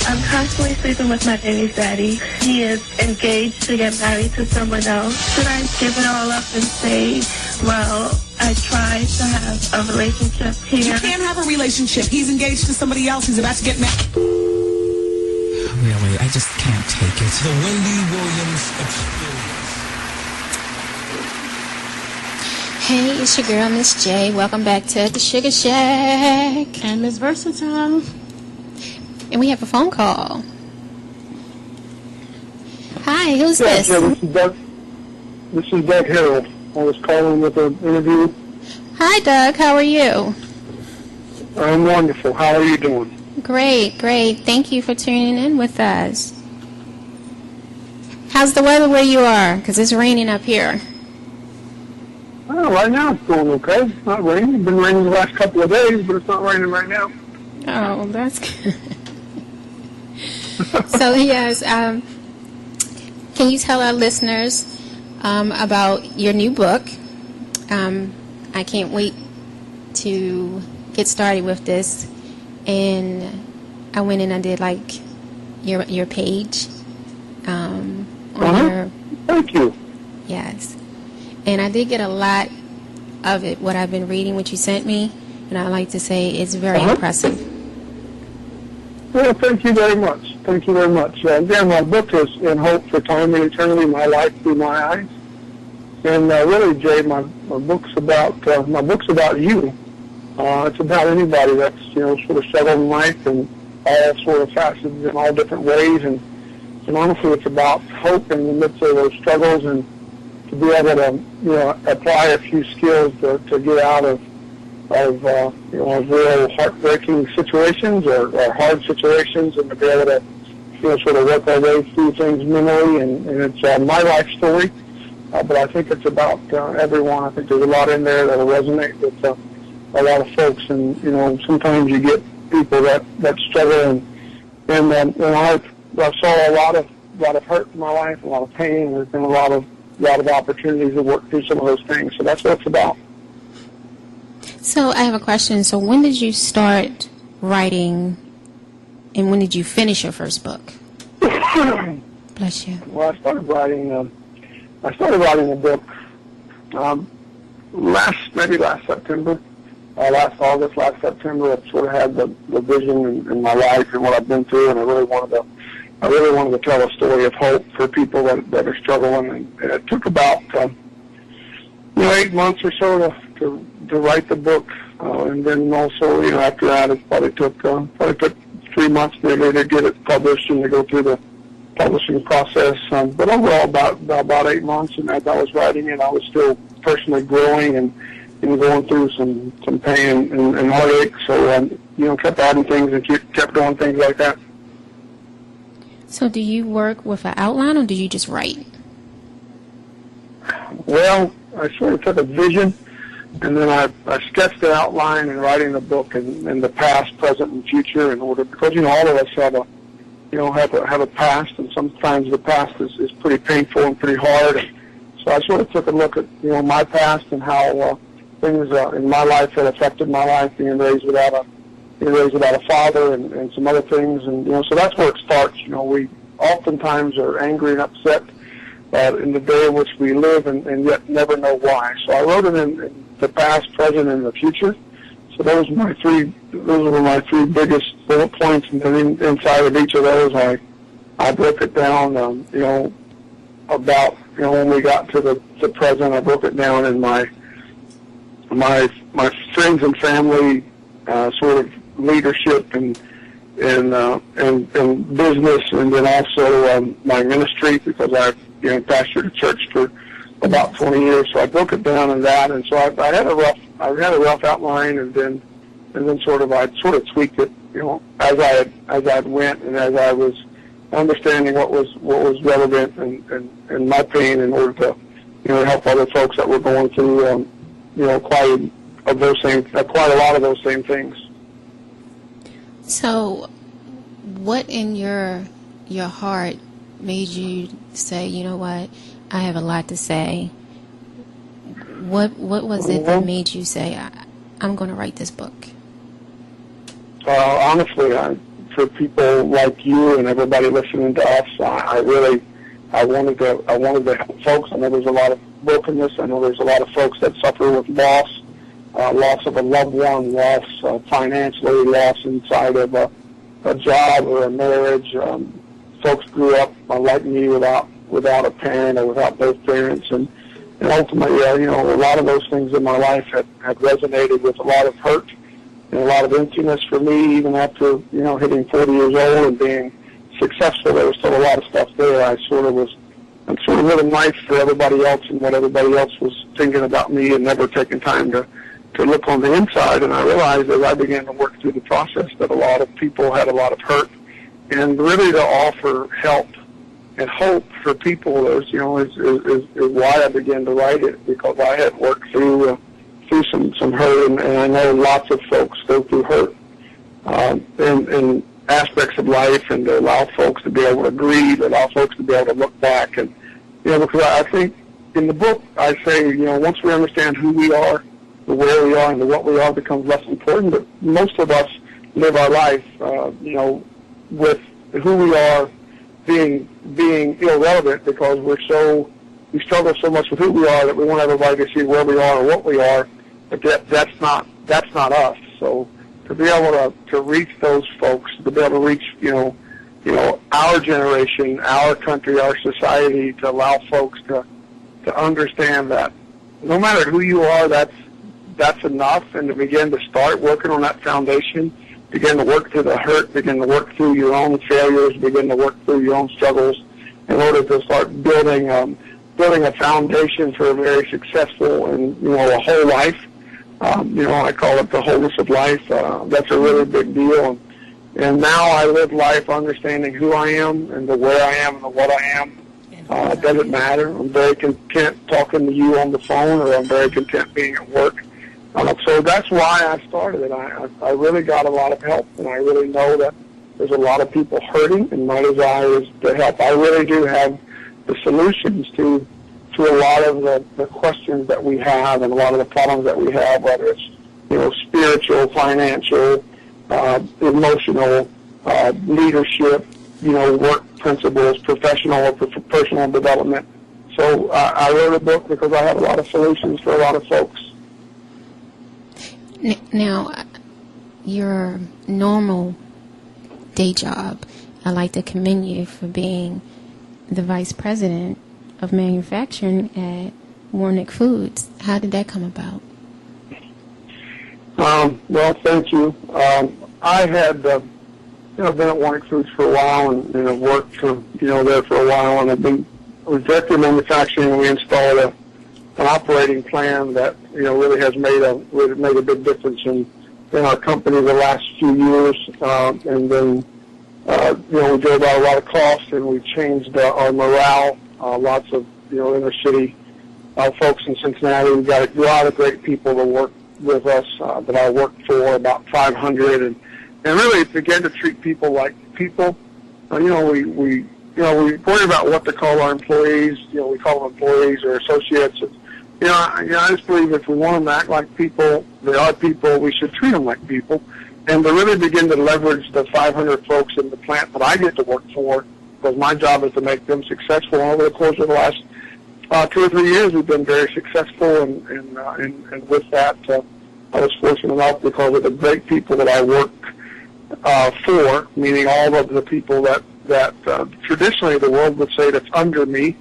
I'm constantly sleeping with my baby's daddy. He is engaged to get married to someone else. Should I give it all up and say, well, I tried to have a relationship here? You can't have a relationship. He's engaged to somebody else. He's about to get married. Really, I just can't take it. The Wendy Williams Experience. Hey, it's your girl, Miss J. Welcome back to the Sugar Shack. And Miss Versatile. And we have a phone call. Hi, who's this? Yeah, this is Doug Harold. I was calling with an interview. Hi, Doug. How are you? I'm wonderful. How are you doing? Great, great. Thank you for tuning in with us. How's the weather where you are? Because it's raining up here. Well, right now it's going okay. It's not raining. It's been raining the last couple of days, but it's not raining right now. Oh, that's good. So, yes, can you tell our listeners about your new book? I can't wait to get started with this. And I went and I did, like, your page on your... Thank you. Yes. And I did get a lot of it, what I've been reading, what you sent me. And I like to say it's very impressive. Well, thank you very much. Thank you very much. Again, my book is In Hope for Time and Eternity, My Life Through My Eyes. And really, Jay, my book's about you. It's about anybody that's, sort of struggled in life and all sort of facets in all different ways. And honestly, it's about hope in the midst of those struggles and to be able to, apply a few skills to get out of real heartbreaking situations or hard situations, and to be able to, sort of work our way through things mentally. And it's my life story, but I think it's about everyone. I think there's a lot in there that will resonate with a lot of folks. And sometimes you get people that struggle, and I saw a lot of hurt in my life, a lot of pain. There's been a lot of opportunities to work through some of those things. So that's what it's about. So I have a question. So when did you start writing, and when did you finish your first book? Bless you. Well, I started writing a book last September, last August, last September. I sort of had the vision in my life and what I've been through, and I really wanted to tell a story of hope for people that are struggling. And it took about 8 months or so to write the book, and then also after that it probably took 3 months maybe to get it published and to go through the publishing process. But overall about 8 months. And as I was writing it, I was still personally growing and going through some pain and heartache. So kept adding things and kept doing things like that. So do you work with an outline, or do you just write? Well, I sort of took a vision, and then I sketched an outline in writing the book in the past, present, and future in order, because all of us have a past, and sometimes the past is pretty painful and pretty hard. And so I sort of took a look at my past and how things in my life had affected my life, being raised without a father and some other things, and so that's where it starts. We oftentimes are angry and upset in the day in which we live, and yet never know why. So I wrote it in the past, present, and the future. So those were my three biggest bullet points, and then inside of each of those, I broke it down. About when we got to the present, I broke it down in my friends and family, sort of leadership and business, and then also my ministry, because I've pastored a church for about 20 years. So I broke it down in that, and so I had a rough outline, and then I sort of tweaked it, as I went, and as I was understanding what was relevant and my pain, in order to help other folks that were going through quite a lot of those same things. So, what in your heart made you say, you know what, I have a lot to say? What was it that made you say, I'm going to write this book? Honestly, for people like you and everybody listening to us, I wanted to help folks. I know there's a lot of brokenness. I know there's a lot of folks that suffer with loss of a loved one, loss financially, loss inside of a job or a marriage. Folks grew up like me without a parent or without both parents, and ultimately, a lot of those things in my life had resonated with a lot of hurt and a lot of emptiness for me. Even after hitting 40 years old and being successful, there was still a lot of stuff there. I sort of was sort of living life for everybody else and what everybody else was thinking about me and never taking time to look on the inside. And I realized as I began to work through the process that a lot of people had a lot of hurt, and really to offer help and hope for people is why I began to write it, because I had worked through some hurt, and I know lots of folks go through hurt in aspects of life, and to allow folks to be able to grieve, allow folks to be able to look back, and because I think in the book I say once we understand who we are, the where we are, and the what we are becomes less important. But most of us live our life with who we are being irrelevant, because we struggle so much with who we are that we want everybody to see where we are or what we are, but that's not us. So to be able to reach those folks, to be able to reach our generation, our country, our society, to allow folks to understand that no matter who you are, that's enough, and to begin to start working on that foundation. Begin to work through the hurt, begin to work through your own failures, begin to work through your own struggles in order to start building a foundation for a very successful and, a whole life. I call it the wholeness of life. That's a really big deal. And now I live life understanding who I am and the where I am and the what I am. It doesn't matter. I'm very content talking to you on the phone, or I'm very content being at work. So that's why I started it. I really got a lot of help, and I really know that there's a lot of people hurting, and my desire is to help. I really do have the solutions to a lot of the questions that we have and a lot of the problems that we have, whether it's spiritual, financial, emotional, leadership, work principles, professional or personal development. So I wrote a book because I have a lot of solutions for a lot of folks. Now, your normal day job, I'd like to commend you for being the vice president of manufacturing at Warnick Foods. How did that come about? Well, thank you. I had been at Warnick Foods for a while, and I've worked there for a while, and I was director of manufacturing, and we installed an operating plan that really has made a big difference in our company the last few years. And then we drove out a lot of costs, and we changed our morale. Lots of inner city folks in Cincinnati. We've got a lot of great people that work with us that I worked for, about 500, and really began to treat people like people. We worry about what to call our employees. We call them employees or associates. I just believe if we want them to act like people, they are people, we should treat them like people. And to really begin to leverage the 500 folks in the plant that I get to work for, because my job is to make them successful. And over the course of the last 2 or 3 years, we've been very successful. And with that, I was fortunate enough, because of the great people that I work for, meaning all of the people that traditionally the world would say that's under me,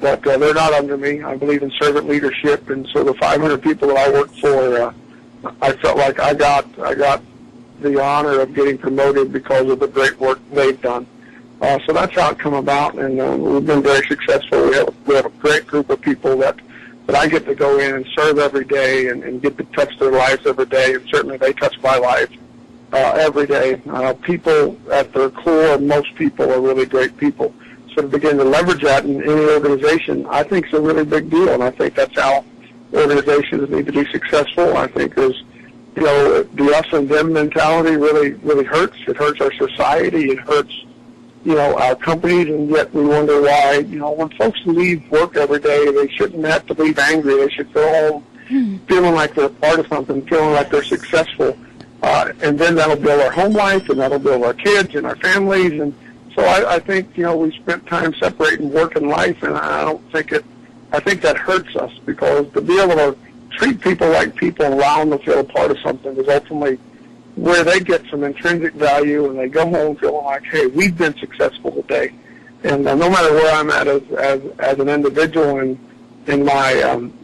but they're not under me. I believe in servant leadership, and so the 500 people that I work for, I felt like I got the honor of getting promoted because of the great work they've done. So that's how it come about, and we've been very successful. We have a great group of people that I get to go in and serve every day and get to touch their lives every day, and certainly they touch my life every day. People at their core, most people are really great people. So to begin to leverage that in any organization, I think is a really big deal, and I think that's how organizations need to be successful. I think there's, the us and them mentality really hurts. It hurts our society. It hurts, our companies, and yet we wonder why, when folks leave work every day, they shouldn't have to leave angry. They should go home feeling like they're part of something, feeling like they're successful. And then that'll build our home life, and that'll build our kids and our families. And so I think, we spent time separating work and life, and I think that hurts us, because to be able to treat people like people and allow them to feel a part of something is ultimately where they get some intrinsic value, and they go home feeling like, hey, we've been successful today. And no matter where I'm at as an individual in my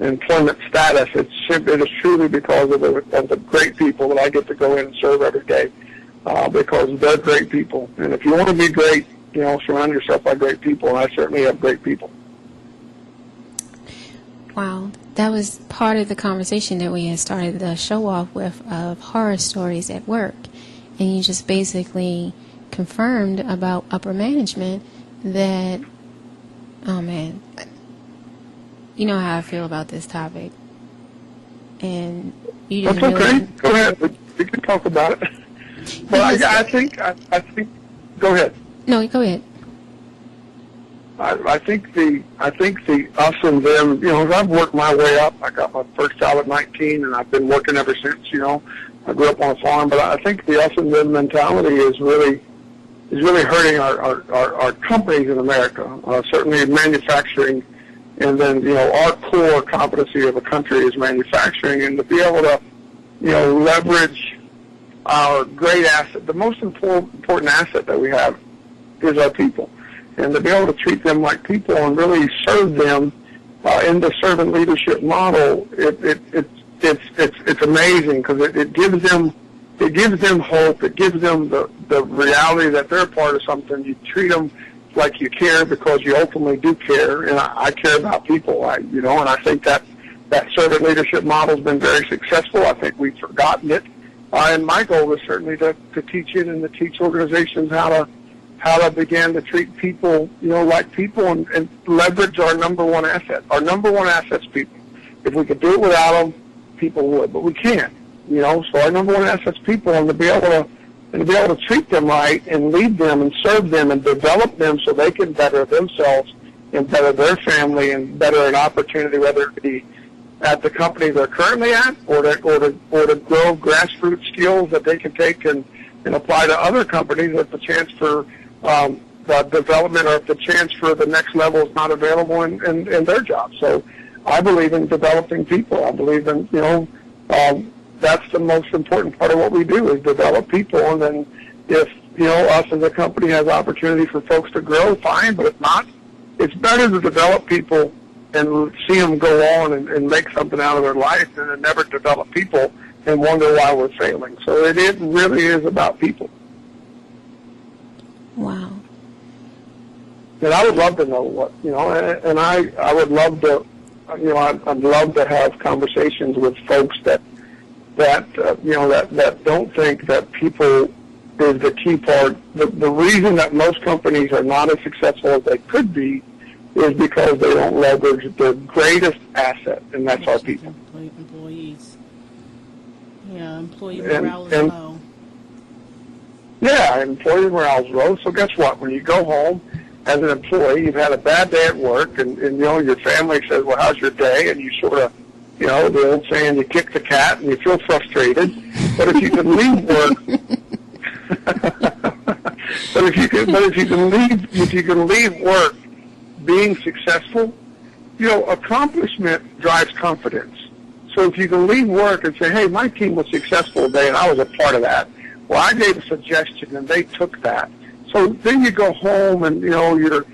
employment status, it is truly because of the great people that I get to go in and serve every day, because they're great people. And if you want to be great, surround yourself by great people, and I certainly have great people. Wow, that was part of the conversation that we had started the show off with, of horror stories at work. And you just basically confirmed about upper management that, oh man, you know how I feel about this topic. And you just That's okay. really... Go ahead. We can talk about it. But I think, go ahead. No, go ahead. I think the us and them, you know, I've worked my way up. I got my first job at 19, and I've been working ever since. You know, I grew up on a farm, but I think the us and them mentality is really hurting our companies in America. Certainly manufacturing, and then you know our core competency of a country is manufacturing, and to be able to, you know, leverage our great asset, the most important asset that we have is our people. And to be able to treat them like people and really serve them in the servant leadership model, it's amazing because it gives them hope. It gives them the reality that they're a part of something. You treat them like you care because you ultimately do care, and I care about people. And I think that servant leadership model has been very successful. I think we've forgotten it, and my goal is certainly to teach it and to teach organizations how to begin to treat people, you know, like people and leverage our number one asset. Our number one asset's people. If we could do it without them, people would, but we can't, you know. So our number one asset's people, and to be able to treat them right and lead them and serve them and develop them so they can better themselves and better their family and better an opportunity, whether it be at the company they're currently at or to grow grassroots skills that they can take and apply to other companies if the chance for the development or if the chance for the next level is not available in their job. So I believe in developing people. I believe in, you know, that's the most important part of what we do is develop people. And then if, you know, us as a company has opportunity for folks to grow, fine. But if not, it's better to develop people and see them go on and make something out of their life than to never develop people and wonder why we're failing. So it really is about people. Wow. And I would love to know what, you know, and I would love to, you know, I'd love to have conversations with folks that don't think that people is the key part. The reason that most companies are not as successful as they could be is because they don't leverage their greatest asset, and that's our people. Employees. Yeah, employee morale is low. Yeah, employee morale is low. So guess what? When you go home as an employee, you've had a bad day at work, and you know your family says, "Well, how's your day?" And you sort of, you know, the old saying, you kick the cat, and you feel frustrated. But if you can leave work, if you can leave work being successful, you know, accomplishment drives confidence. So if you can leave work and say, "Hey, my team was successful today, and I was a part of that." Well, I gave a suggestion, and they took that. So then you go home, and you know your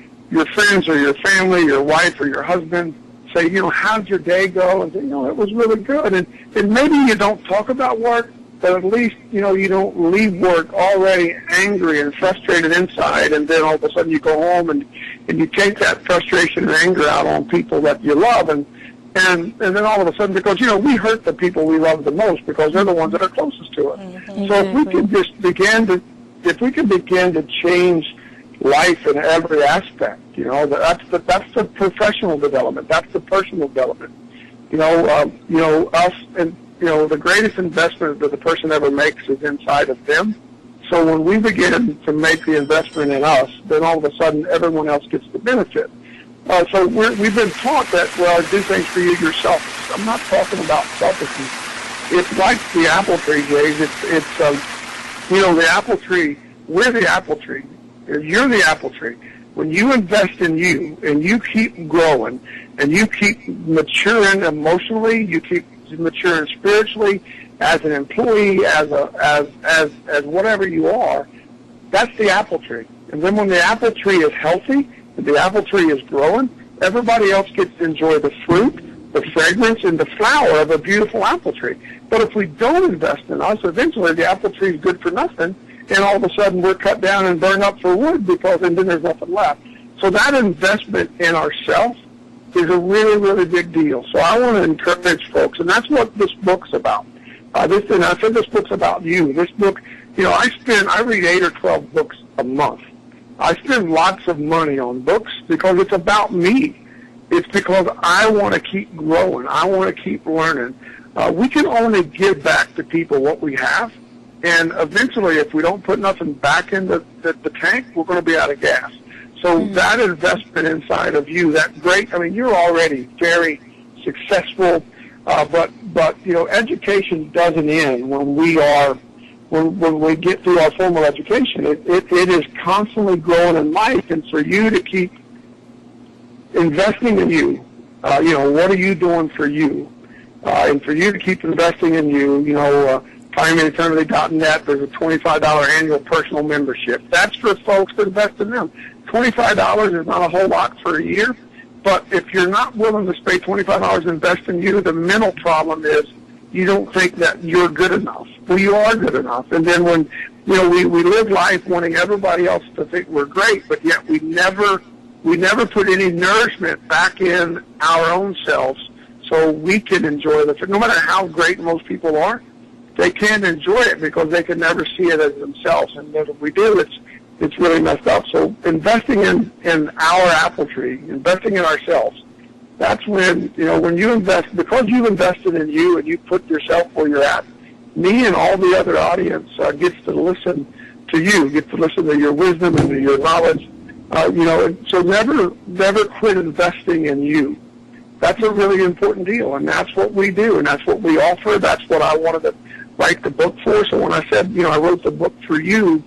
friends or your family, your wife or your husband say, you know, how'd your day go? And say, you know, it was really good. And maybe you don't talk about work, but at least you know you don't leave work already angry and frustrated inside, and then all of a sudden you go home and you take that frustration and anger out on people that you love, and then all of a sudden, because, you know, we hurt the people we love the most because they're the ones that are closest to us. Mm-hmm. So if we can just begin to change life in every aspect, you know, that's the professional development, that's the personal development. You know, us, and you know, the greatest investment that the person ever makes is inside of them. So when we begin to make the investment in us, then all of a sudden everyone else gets the benefit. So we've been taught that, well, do things for you yourself. I'm not talking about selfishness. It's like the apple tree, Jays. It's you know, the apple tree. We're the apple tree. You're the apple tree. When you invest in you and you keep growing and you keep maturing emotionally, you keep maturing spiritually, as an employee, as whatever you are, that's the apple tree. And then when the apple tree is healthy, the apple tree is growing, everybody else gets to enjoy the fruit, the fragrance, and the flower of a beautiful apple tree. But if we don't invest in us, eventually the apple tree is good for nothing, and all of a sudden we're cut down and burned up for wood and then there's nothing left. So that investment in ourselves is a really, really big deal. So I want to encourage folks, and that's what this book's about. And I said this book's about you. This book, I read 8 or 12 books a month. I spend lots of money on books because it's about me. It's because I want to keep growing. I want to keep learning. We can only give back to people what we have, and eventually, if we don't put nothing back in the tank, we're going to be out of gas. So that investment inside of you, you're already very successful, but education doesn't end when we get through our formal education. It is constantly growing in life, and for you to keep investing in you, what are you doing for you? And for you to keep investing in you, TimeAndEternity.net, there's a $25 annual personal membership. That's for folks that invest in them. $25 is not a whole lot for a year, but if you're not willing to pay $25 to invest in you, the mental problem is you don't think that you're good enough. Well, you are good enough. And then when, we live life wanting everybody else to think we're great, but yet we never put any nourishment back in our own selves so we can enjoy the, no matter how great most people are, they can't enjoy it because they can never see it as themselves. And if we do, it's really messed up. So investing in our apple tree, investing in ourselves, that's when, when you invest, because you've invested in you and you put yourself where you're at, me and all the other audience gets to listen to you, get to listen to your wisdom and to your knowledge. So never quit investing in you. That's a really important deal, and that's what we do, and that's what we offer. That's what I wanted to write the book for. So when I said, I wrote the book for you,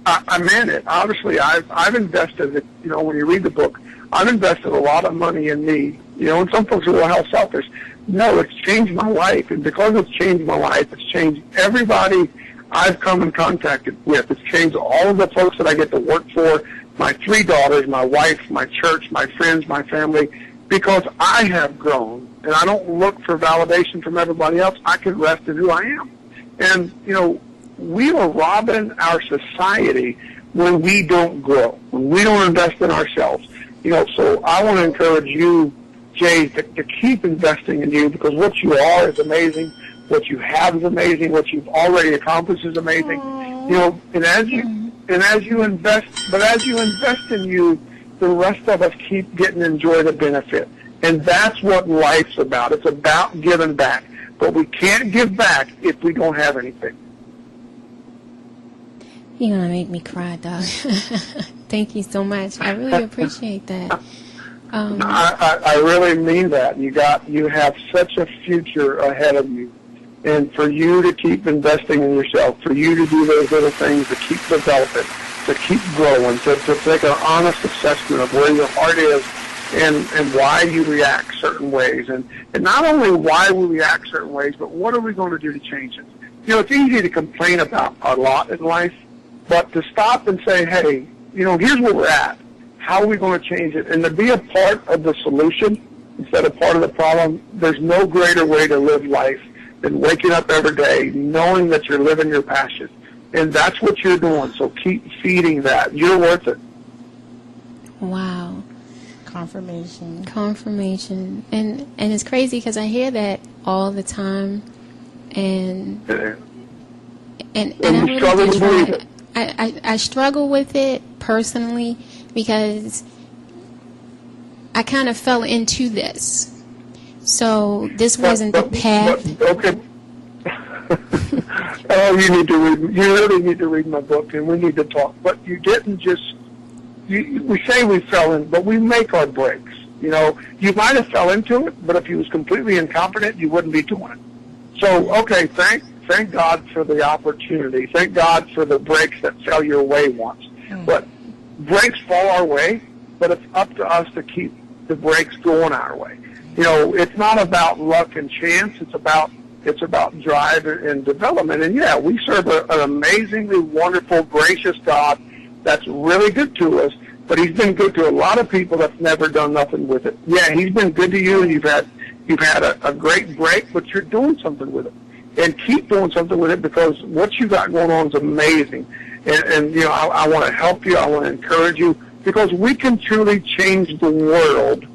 I meant it. Obviously, I've invested, when you read the book, I've invested a lot of money in me. And some folks say, well, how selfish. No, it's changed my life, and because it's changed my life, it's changed everybody I've come in contact with. It's changed all of the folks that I get to work for, my 3 daughters, my wife, my church, my friends, my family, because I have grown, and I don't look for validation from everybody else. I can rest in who I am. And, we are robbing our society when we don't grow, when we don't invest in ourselves. So I want to encourage you, Jay, to keep investing in you, because what you are is amazing, what you have is amazing, what you've already accomplished is amazing. And as you invest in you, the rest of us keep getting to enjoy the benefit. And that's what life's about. It's about giving back. But we can't give back if we don't have anything. You're going to make me cry, Doug. Thank you so much. I really appreciate that. I really mean that. You have such a future ahead of you. And for you to keep investing in yourself, for you to do those little things, to keep developing, to keep growing, to take an honest assessment of where your heart is and why you react certain ways. And not only why we react certain ways, but what are we going to do to change it? It's easy to complain about a lot in life, but to stop and say, hey, here's where we're at. How are we going to change it? And to be a part of the solution instead of part of the problem, there's no greater way to live life than waking up every day knowing that you're living your passion. And that's what you're doing. So keep feeding that. You're worth it. Wow. Confirmation. And it's crazy because I hear that all the time. And I really do try. I struggle with it personally because I kind of fell into this. So this wasn't the path. Okay. You really need to read my book, and we need to talk. But you didn't just. We say we fell in, but we make our breaks. You might have fell into it, but if you was completely incompetent, you wouldn't be doing it. So, okay, thank God for the opportunity. Thank God for the breaks that fell your way once. But breaks fall our way, but it's up to us to keep the breaks going our way. It's not about luck and chance. It's about drive and development. And yeah, we serve an amazingly wonderful, gracious God that's really good to us, but he's been good to a lot of people that's never done nothing with it. Yeah, he's been good to you, and you've had a great break, but you're doing something with it. And keep doing something with it, because what you got going on is amazing. And I want to help you. I want to encourage you, because we can truly change the world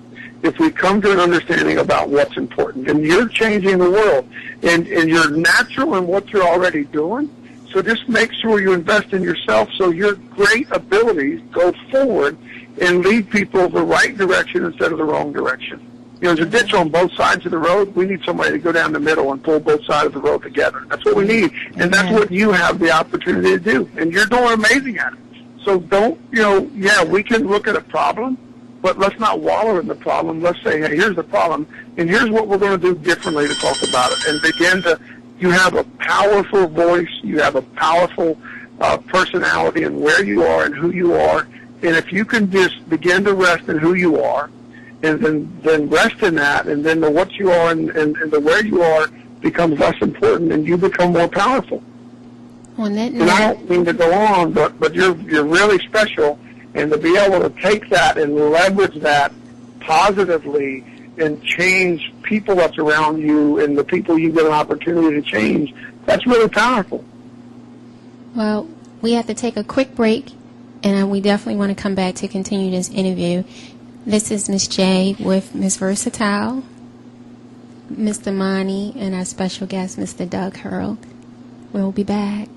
if we come to an understanding about what's important. And you're changing the world, and you're natural in what you're already doing. So just make sure you invest in yourself so your great abilities go forward and lead people the right direction instead of the wrong direction. You know, there's a ditch on both sides of the road. We need somebody to go down the middle and pull both sides of the road together. That's what we need, and that's what you have the opportunity to do. And you're doing amazing at it. So don't, we can look at a problem, but let's not wallow in the problem. Let's say, hey, here's the problem, and here's what we're going to do differently to talk about it, and begin to. You have a powerful voice. You have a powerful personality and where you are and who you are. And if you can just begin to rest in who you are, and then rest in that, and then the what you are and the where you are becomes less important, and you become more powerful. On that note, and I don't mean to go on, but you're really special, and to be able to take that and leverage that positively and change people that's around you and the people you get an opportunity to change, that's really powerful. Well, we have to take a quick break, and we definitely want to come back to continue this interview. This is Miss J with Miss Versatile, Mr. Monty, and our special guest, Mr. Doug Hurl. We'll be back.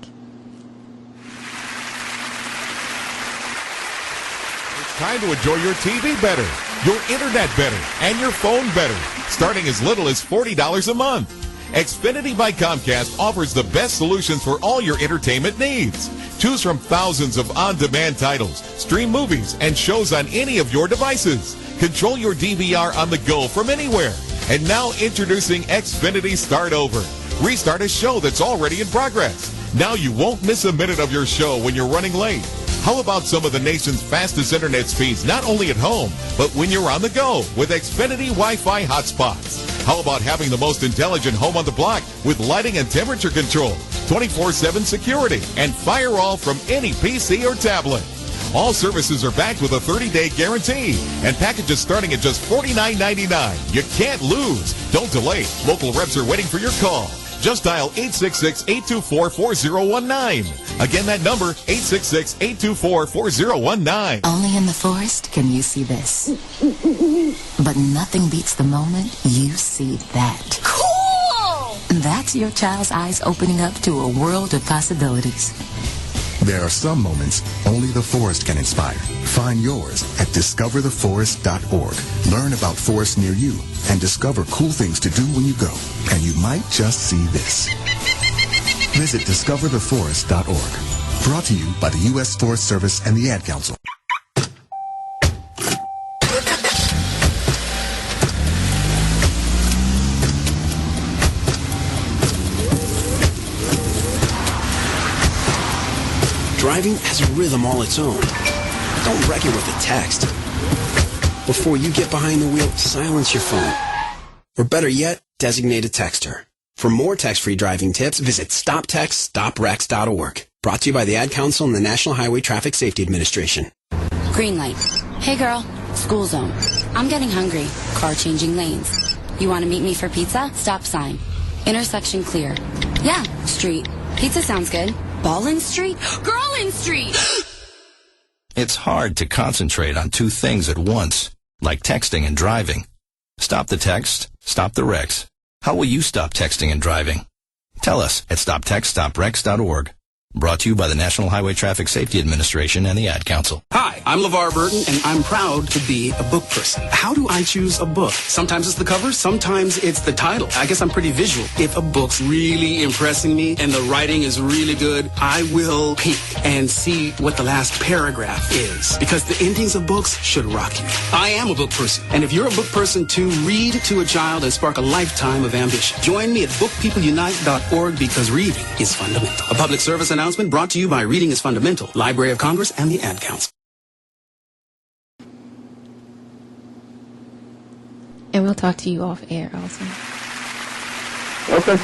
It's time to enjoy your TV better, your internet better, and your phone better, starting as little as $40 a month. Xfinity by Comcast offers the best solutions for all your entertainment needs. Choose from thousands of on-demand titles, stream movies, and shows on any of your devices. Control your DVR on the go from anywhere. And now introducing Xfinity Start Over. Restart a show that's already in progress. Now you won't miss a minute of your show when you're running late. How about some of the nation's fastest internet speeds, not only at home, but when you're on the go with Xfinity Wi-Fi hotspots? How about having the most intelligent home on the block with lighting and temperature control, 24/7 security, and firewall from any PC or tablet? All services are backed with a 30-day guarantee, and packages starting at just $49.99. You can't lose. Don't delay. Local reps are waiting for your call. Just dial 866-824-4019. Again, that number, 866-824-4019. Only in the forest can you see this. But nothing beats the moment you see that. Cool! That's your child's eyes opening up to a world of possibilities. There are some moments only the forest can inspire. Find yours at discovertheforest.org. Learn about forests near you and discover cool things to do when you go. And you might just see this. Visit discovertheforest.org. Brought to you by the U.S. Forest Service and the Ad Council. Driving has a rhythm all its own. Don't wreck it with a text. Before you get behind the wheel, silence your phone. Or better yet, designate a texter. For more text-free driving tips, visit stoptextstoprex.org. Brought to you by the Ad Council and the National Highway Traffic Safety Administration. Green light. Hey girl, school zone. I'm getting hungry. Car changing lanes. You want to meet me for pizza? Stop sign. Intersection clear. Yeah, street. Pizza sounds good. Ballin Street? Girlin Street! It's hard to concentrate on two things at once, like texting and driving. Stop the text, stop the wrecks. How will you stop texting and driving? Tell us at stoptextstoprex.org. Brought to you by the National Highway Traffic Safety Administration and the Ad Council. Hi, I'm LeVar Burton, and I'm proud to be a book person. How do I choose a book? Sometimes it's the cover, sometimes it's the title. I guess I'm pretty visual. If a book's really impressing me and the writing is really good, I will peek and see what the last paragraph is, because the endings of books should rock you. I am a book person, and if you're a book person too, read to a child and spark a lifetime of ambition. Join me at bookpeopleunite.org, because reading is fundamental. A public service announcement brought to you by Reading is Fundamental, Library of Congress, and the Ad Council. And we'll talk to you off air also. Okay.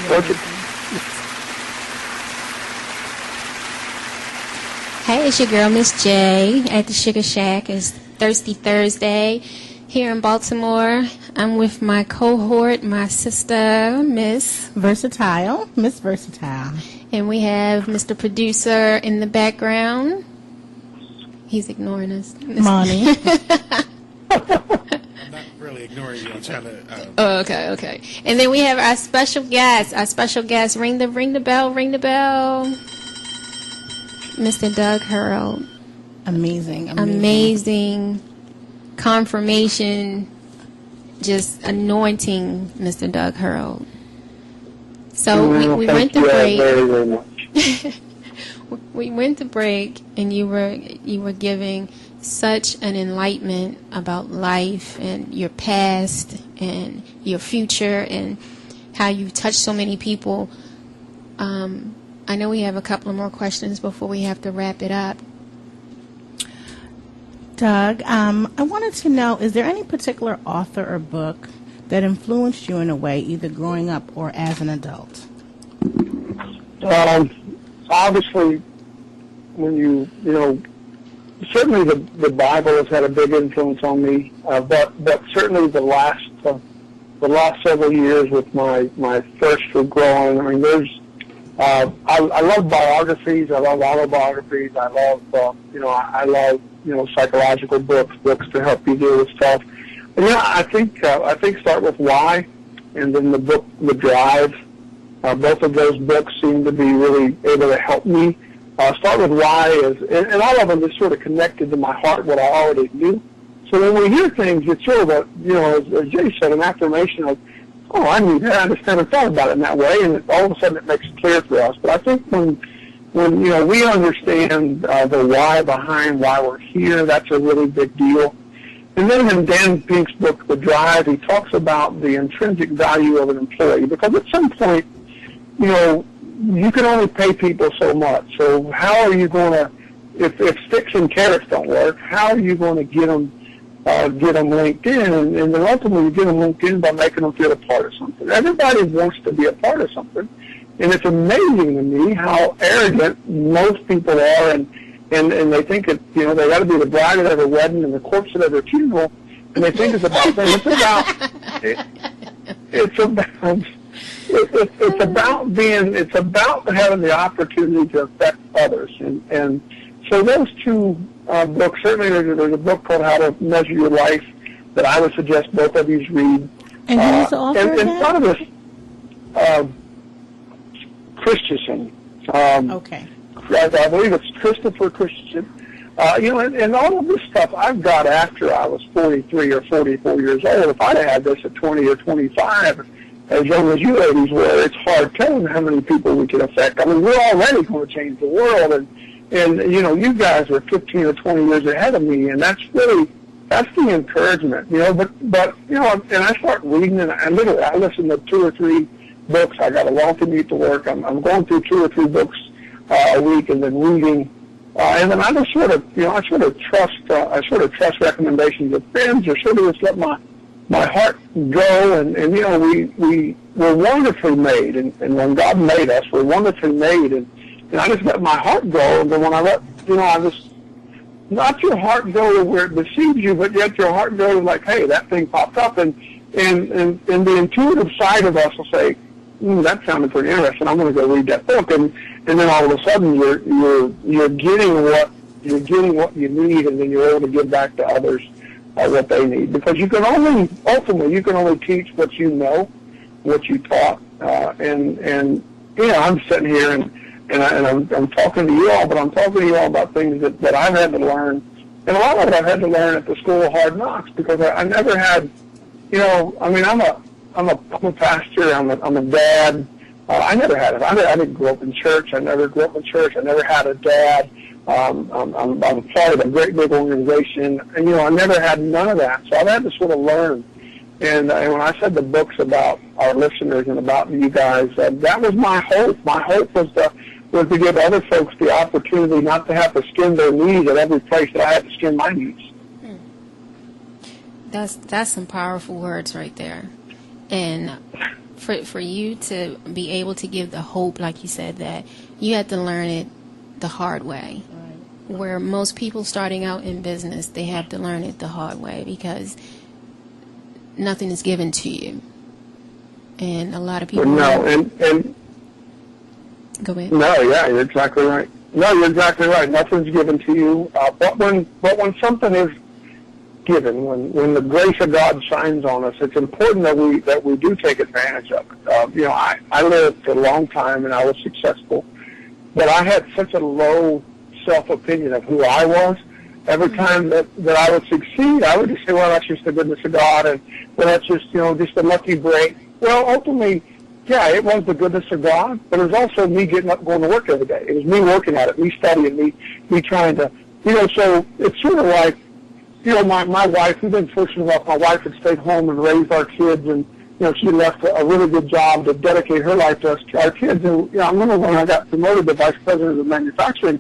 Hey, it's your girl, Miss J, at the Sugar Shack. It's Thirsty Thursday here in Baltimore. I'm with my cohort, my sister, Miss Versatile. Miss Versatile. And we have Mr. Producer in the background. He's ignoring us. Monty. I'm not really really ignoring you. I'm trying to. Oh, okay. And then we have our special guest. Ring the bell. Mr. Doug Hurl. Amazing confirmation, just anointing Mr. Doug Hurl. So we went to break. Very, very much. We went to break, and you were giving such an enlightenment about life and your past and your future and how you touched so many people. I know we have a couple of more questions before we have to wrap it up. Doug, I wanted to know, is there any particular author or book that influenced you in a way, either growing up or as an adult? Obviously, when you certainly the Bible has had a big influence on me, but certainly the last several years with my thirst for growing. I mean, I love biographies. I love autobiographies. I love psychological books to help you deal with stuff. And I think start with Why, and then the book The Drive. Both of those books seem to be really able to help me. Start with Why and all of them is sort of connected to my heart, what I already knew. So when we hear things, it's sort of as Jay said, an affirmation of, oh, I knew that. I just never thought about it in that way, and all of a sudden it makes it clear for us. But I think when we understand the why behind why we're here, that's a really big deal. And then in Dan Pink's book, The Drive, he talks about the intrinsic value of an employee, because at some point, you can only pay people so much. So how are you going to, if sticks and carrots don't work, how are you going to get them linked in? And then ultimately you get them linked in by making them feel a part of something. Everybody wants to be a part of something. And it's amazing to me how arrogant most people are, and they think they got to be the bride at every wedding and the corpse at every funeral, and they think it's about them. It's about having the opportunity to affect others, and so those two books. Certainly, there's a book called How to Measure Your Life that I would suggest both of you read. And who's the author of that? And part of this, Christensen. Okay. I believe it's Christopher Christensen. And all of this stuff I've got after I was 43 or 44 years old. If I'd had this at 20 or 25, as young as you ladies were, it's hard telling how many people we can affect. I mean, we're already going to change the world, and you guys are 15 or 20 years ahead of me, and that's the encouragement, But and I start reading, and I listen to 2 or 3 books. I got a long commute to work. I'm going through 2 or 3 books a week, and then reading, and then I just sort of trust recommendations of friends, or sort of just let my heart go, and we're wonderfully made, and when God made us, we're wonderfully made, and I just let my heart go, and then when I let, I just, not your heart go where it deceives you, but yet your heart goes like, hey, that thing popped up, and the intuitive side of us will say, that sounded pretty interesting, I'm going to go read that book, and then all of a sudden you're getting what you need, and then you're able to give back to others what they need, because you can only teach what you know, what you taught, and I'm sitting here and I'm talking to you all, but I'm talking to you all about things that I've had to learn, and a lot of it I've had to learn at the School of Hard Knocks, because I never had, I'm a pastor, I'm a dad. I never had it. I didn't grow up in church. I never grew up in church. I never had a dad. I'm part of a great big organization, and I never had none of that. So I've had to sort of learn. And when I said the books about our listeners and about you guys, that was my hope. My hope was to give other folks the opportunity not to have to skin their knees at every place that I had to skin my knees. That's some powerful words right there. And for you to be able to give the hope, like you said, that you had to learn it the hard way. Right. Where most people starting out in business, they have to learn it the hard way, because nothing is given to you. And a lot of people... No, and go ahead. No, yeah, you're exactly right. No, you're exactly right. Nothing's given to you. But when something is given, when the grace of God shines on us, it's important that we do take advantage of it. I lived a long time and I was successful, but I had such a low self-opinion of who I was. Every time that I would succeed, I would just say, well, that's just the goodness of God, and well, that's just just a lucky break. Well, ultimately, yeah, it was the goodness of God, but it was also me getting up, going to work every day. It was me working at it, me studying, me trying to, so it's sort of like, my wife, we've been fortunate enough, my wife had stayed home and raised our kids, and, she left a really good job to dedicate her life to us, to our kids. And, I remember when I got promoted to vice president of manufacturing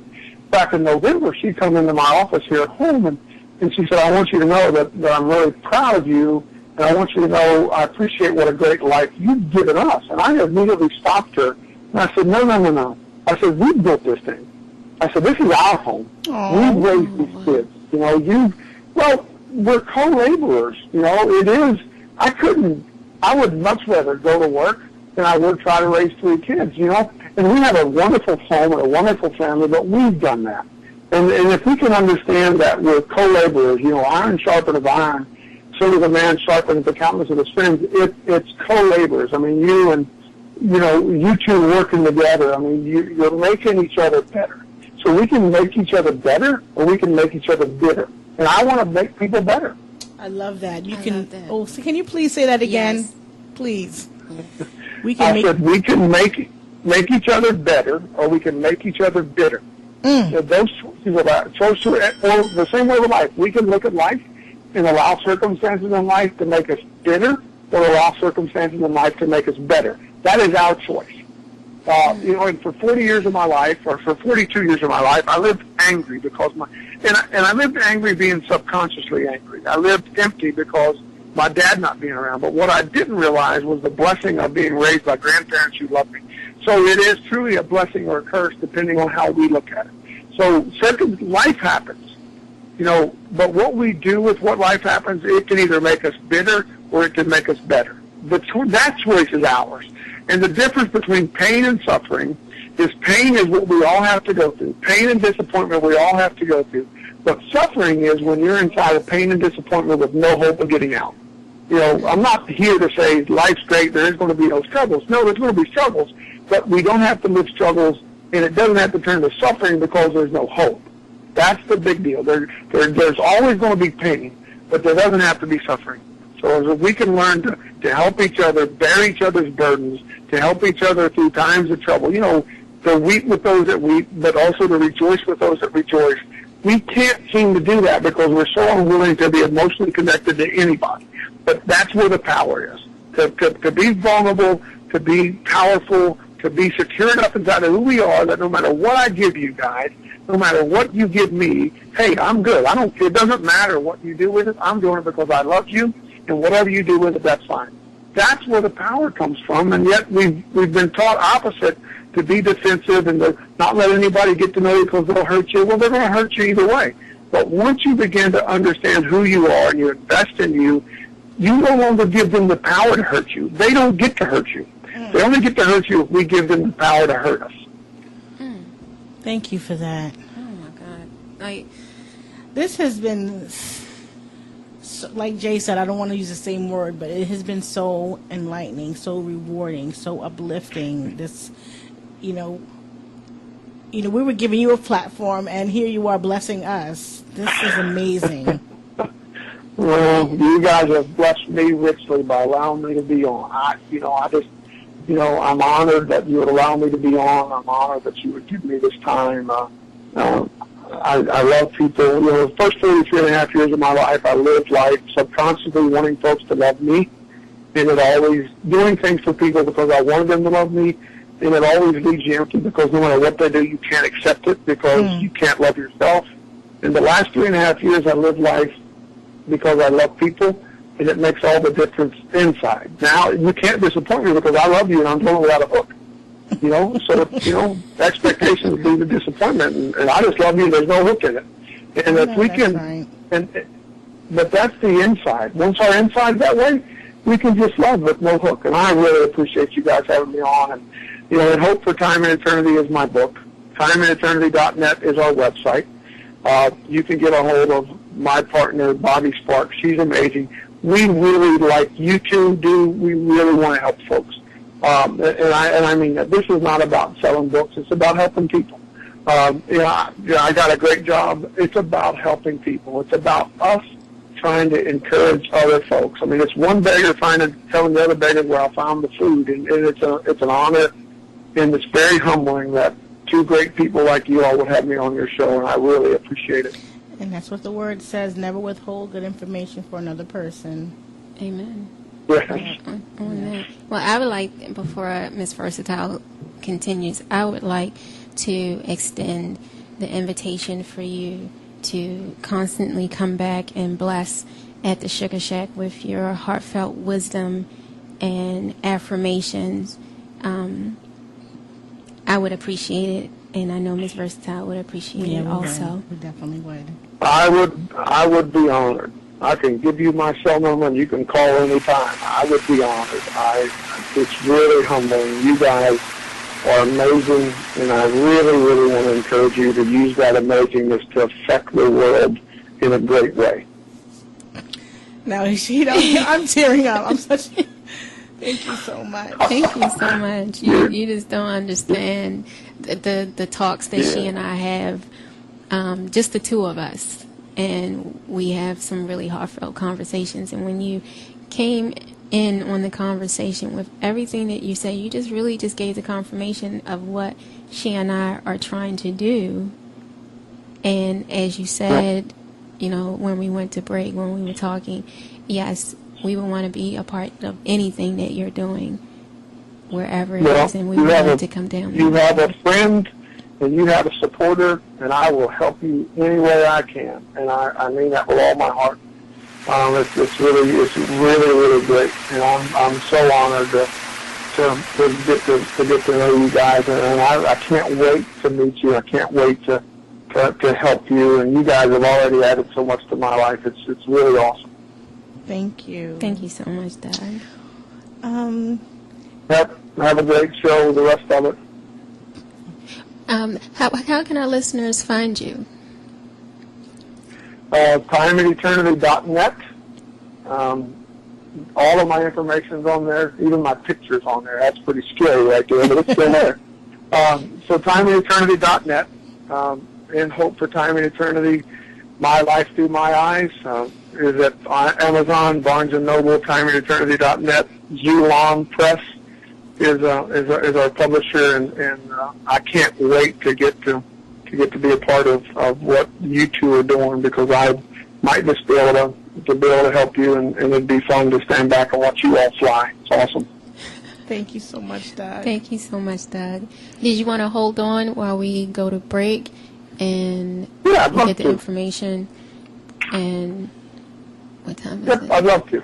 back in November, she come into my office here at home, and she said, I want you to know that I'm really proud of you, and I want you to know I appreciate what a great life you've given us. And I immediately stopped her, and I said, no. I said, we built this thing. I said, this is our home. We've raised these kids. Well, we're co-laborers. It is, I would much rather go to work than I would try to raise 3 kids, And we have a wonderful home and a wonderful family, but we've done that. And if we can understand that we're co-laborers, iron sharpeneth iron, so does a man sharpeneth the countenance of his friends. It's co-laborers. I mean, you two working together. I mean, you're making each other better. So we can make each other better, or we can make each other bitter. And I want to make people better. I love that. Oh, so can you please say that again? Yes. Please. We can make each other better, or we can make each other bitter. Those choices or the same way with life. We can look at life and allow circumstances in life to make us bitter, or allow circumstances in life to make us better. That is our choice. And for 40 years of my life, or for 42 years of my life, I lived angry because I lived angry being subconsciously angry. I lived empty because my dad not being around. But what I didn't realize was the blessing of being raised by grandparents who loved me. So it is truly a blessing or a curse depending on how we look at it. So life happens, but what we do with what life happens, it can either make us bitter or it can make us better. But that choice is ours. And the difference between pain and suffering is pain is what we all have to go through. Pain and disappointment we all have to go through. But suffering is when you're inside of pain and disappointment with no hope of getting out. I'm not here to say life's great, there is going to be no struggles. No, there's going to be struggles, but we don't have to live struggles, and it doesn't have to turn to suffering because there's no hope. That's the big deal. There's always going to be pain, but there doesn't have to be suffering. So as we can learn to help each other, bear each other's burdens, to help each other through times of trouble, to weep with those that weep, but also to rejoice with those that rejoice. We can't seem to do that because we're so unwilling to be emotionally connected to anybody. But that's where the power is. To be vulnerable, to be powerful, to be secure enough inside of who we are that no matter what I give you guys, no matter what you give me, hey, I'm good. It doesn't matter what you do with it. I'm doing it because I love you, and whatever you do with it, that's fine. That's where the power comes from, and yet we've been taught opposite, to be defensive and to not let anybody get to know you because they'll hurt you. Well, they're going to hurt you either way. But once you begin to understand who you are and you invest in you, you no longer give them the power to hurt you. They don't get to hurt you. They only get to hurt you if we give them the power to hurt us. Thank you for that. Oh, my God. This has been, like Jay said, I don't want to use the same word, but it has been so enlightening, so rewarding, so uplifting. We were giving you a platform, and here you are blessing us. This is amazing. Well, you guys have blessed me richly by allowing me to be on. I'm honored that you would allow me to be on. I'm honored that you would give me this time. I love people. The first 43 and a half years of my life, I lived life subconsciously wanting folks to love me, and it always doing things for people because I wanted them to love me, and it always leaves you empty because no matter what they do, you can't accept it because you can't love yourself. In the last 3.5 years, I lived life because I love people, and it makes all the difference inside. Now, you can't disappoint me because I love you and I'm going without a hook. So, expectations lead to disappointment, and I just love you and there's no hook in it. And if we can, but that's the inside. Once our inside's that way, we can just love with no hook. And I really appreciate you guys having me on. And, and Hope for Time and Eternity is my book. TimeandEternity.net is our website. You can get a hold of my partner, Bobby Sparks. She's amazing. We really, like you two do, we really want to help folks. And I mean, this is not about selling books. It's about helping people. I got a great job. It's about helping people. It's about us trying to encourage other folks. I mean, it's one beggar telling the other beggar where I found the food, and it's an honor, and it's very humbling that two great people like you all would have me on your show, and I really appreciate it. And that's what the word says, never withhold good information for another person. Amen. Yes. Well, I would like, before Ms. Versatile continues, I would like to extend the invitation for you to constantly come back and bless at the Sugar Shack with your heartfelt wisdom and affirmations. I would appreciate it, and I know Ms. Versatile would appreciate it also. We definitely would. I would be honored. I can give you my cell number, and you can call anytime. I would be honored. It's really humbling. You guys are amazing, and I really, really want to encourage you to use that amazingness to affect the world in a great way. Now, I'm tearing up. Thank you so much. Thank you so much. You just don't understand the talks that she and I have, just the two of us. And we have some really heartfelt conversations. And when you came in on the conversation with everything that you said, you just gave the confirmation of what she and I are trying to do. And as you said, when we went to break, when we were talking, yes, we would want to be a part of anything that you're doing, wherever it is, and we would love to come down. You have a friend, and you have a supporter, and I will help you any way I can, and I mean that with all my heart. It's really great, and I'm so honored to get to know you guys, and I can't wait to meet you. I can't wait to help you, and you guys have already added so much to my life. It's really awesome. Thank you. Thank you so much, Doug. Have a great show with the rest of it. How can our listeners find you? TimeAndEternity.net. All of my information's on there, even my picture's on there. That's pretty scary right there, but it's still there. So TimeAndEternity.net. In Hope for Time and Eternity, My Life Through My Eyes is at Amazon, Barnes & Noble, TimeAndEternity.net. Zulon Press is our publisher, and I can't wait to get to be a part of what you two are doing, because I might just be able to help you, and it'd be fun to stand back and watch you all fly. It's awesome. Thank you so much, Doug. Thank you so much, Doug. Did you want to hold on while we go to break and get the information? And what time is it? I'd love to.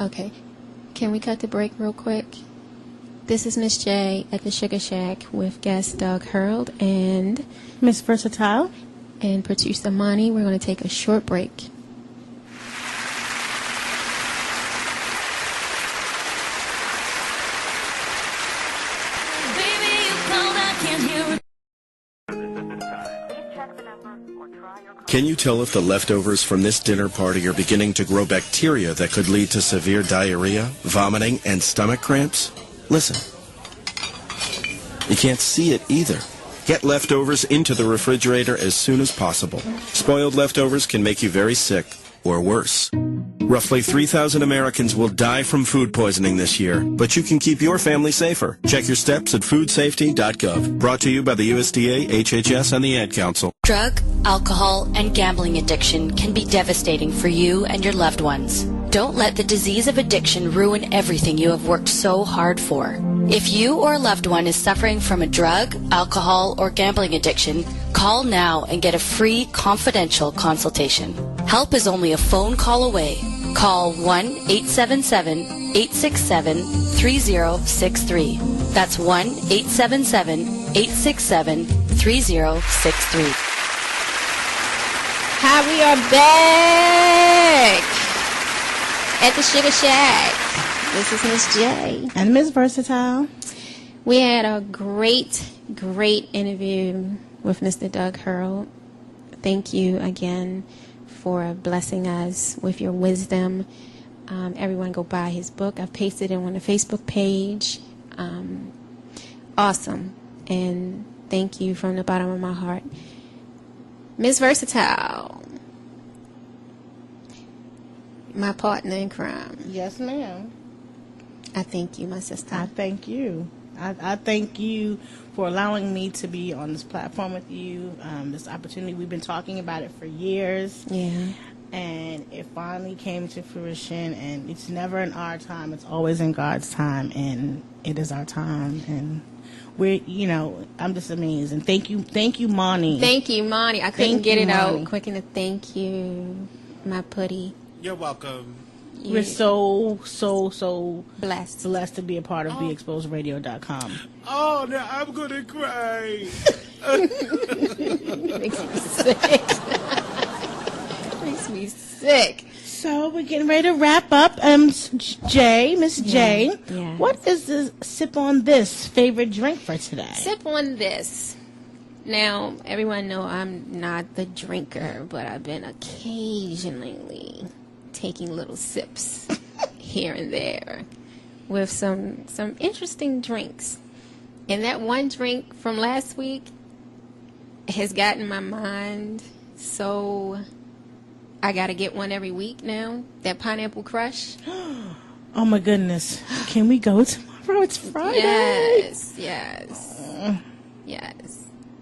Okay. Can we cut the break real quick? This is Miss J at the Sugar Shack with guest Doug Hurld and Miss Versatile and producer Monty. We're going to take a short break. Can you tell if the leftovers from this dinner party are beginning to grow bacteria that could lead to severe diarrhea, vomiting, and stomach cramps? Listen. You can't see it either. Get leftovers into the refrigerator as soon as possible. Spoiled leftovers can make you very sick, or worse. Roughly 3,000 Americans will die from food poisoning this year, but you can keep your family safer. Check your steps at foodsafety.gov. Brought to you by the USDA, HHS, and the Ad Council. Drug, alcohol, and gambling addiction can be devastating for you and your loved ones. Don't let the disease of addiction ruin everything you have worked so hard for. If you or a loved one is suffering from a drug, alcohol, or gambling addiction, call now and get a free, confidential consultation. Help is only a phone call away. Call 1-877-867-3063. That's 1-877-867-3063. Hi, we are back at the Sugar Shack. This is Miss J. And Miss Versatile. We had a great interview with Mr. Doug Hurld. thank you again for blessing us with your wisdom. Everyone go buy his book. I've pasted it on the Facebook page. Awesome. And thank you from the bottom of my heart. Miss Versatile, my partner in crime. Yes, ma'am. I thank you, my sister. I thank you. I thank you for allowing me to be on this platform with you. This opportunity, we've been talking about it for years. Yeah. And it finally came to fruition. And it's never in our time. It's always in God's time. And it is our time. And we're, I'm just amazed. And thank you, Monty. Thank you, Monty. I couldn't get it out quick enough. Thank you, my putty. You're welcome. We're so blessed to be a part of BeExposedRadio.com. Oh, now I'm gonna cry. Makes me sick. Makes me sick. So we're getting ready to wrap up. Miss J, Yeah. What is the sip on this favorite drink for today? Sip on this. Now, everyone know I'm not the drinker, but I've been occasionally taking little sips here and there with some interesting drinks. And that one drink from last week has gotten my mind, so I got to get one every week now. That Pineapple Crush. Oh my goodness. Can we go tomorrow? It's Friday. Yes.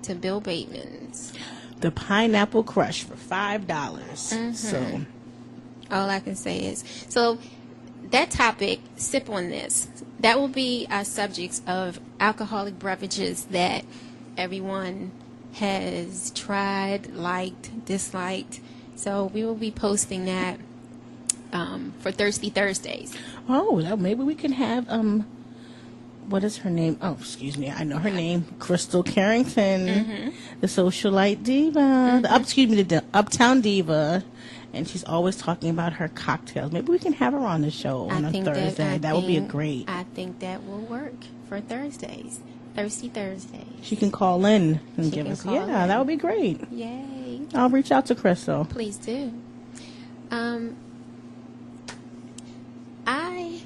To Bill Bateman's. The Pineapple Crush for $5. So all I can say is, so that topic, sip on this, that will be our subjects of alcoholic beverages that everyone has tried, liked, disliked. So we will be posting that for Thirsty Thursdays. Oh, well, maybe we can have, what is her name? Oh, excuse me. I know her name. Crystal Carrington, the socialite diva, the Uptown diva. And she's always talking about her cocktails. Maybe we can have her on the show on a Thursday. That would be great. I think that will work for Thursdays. Thirsty Thursdays. She can call in and give us. Yeah, that would be great. Yay. I'll reach out to Crystal. Please do. I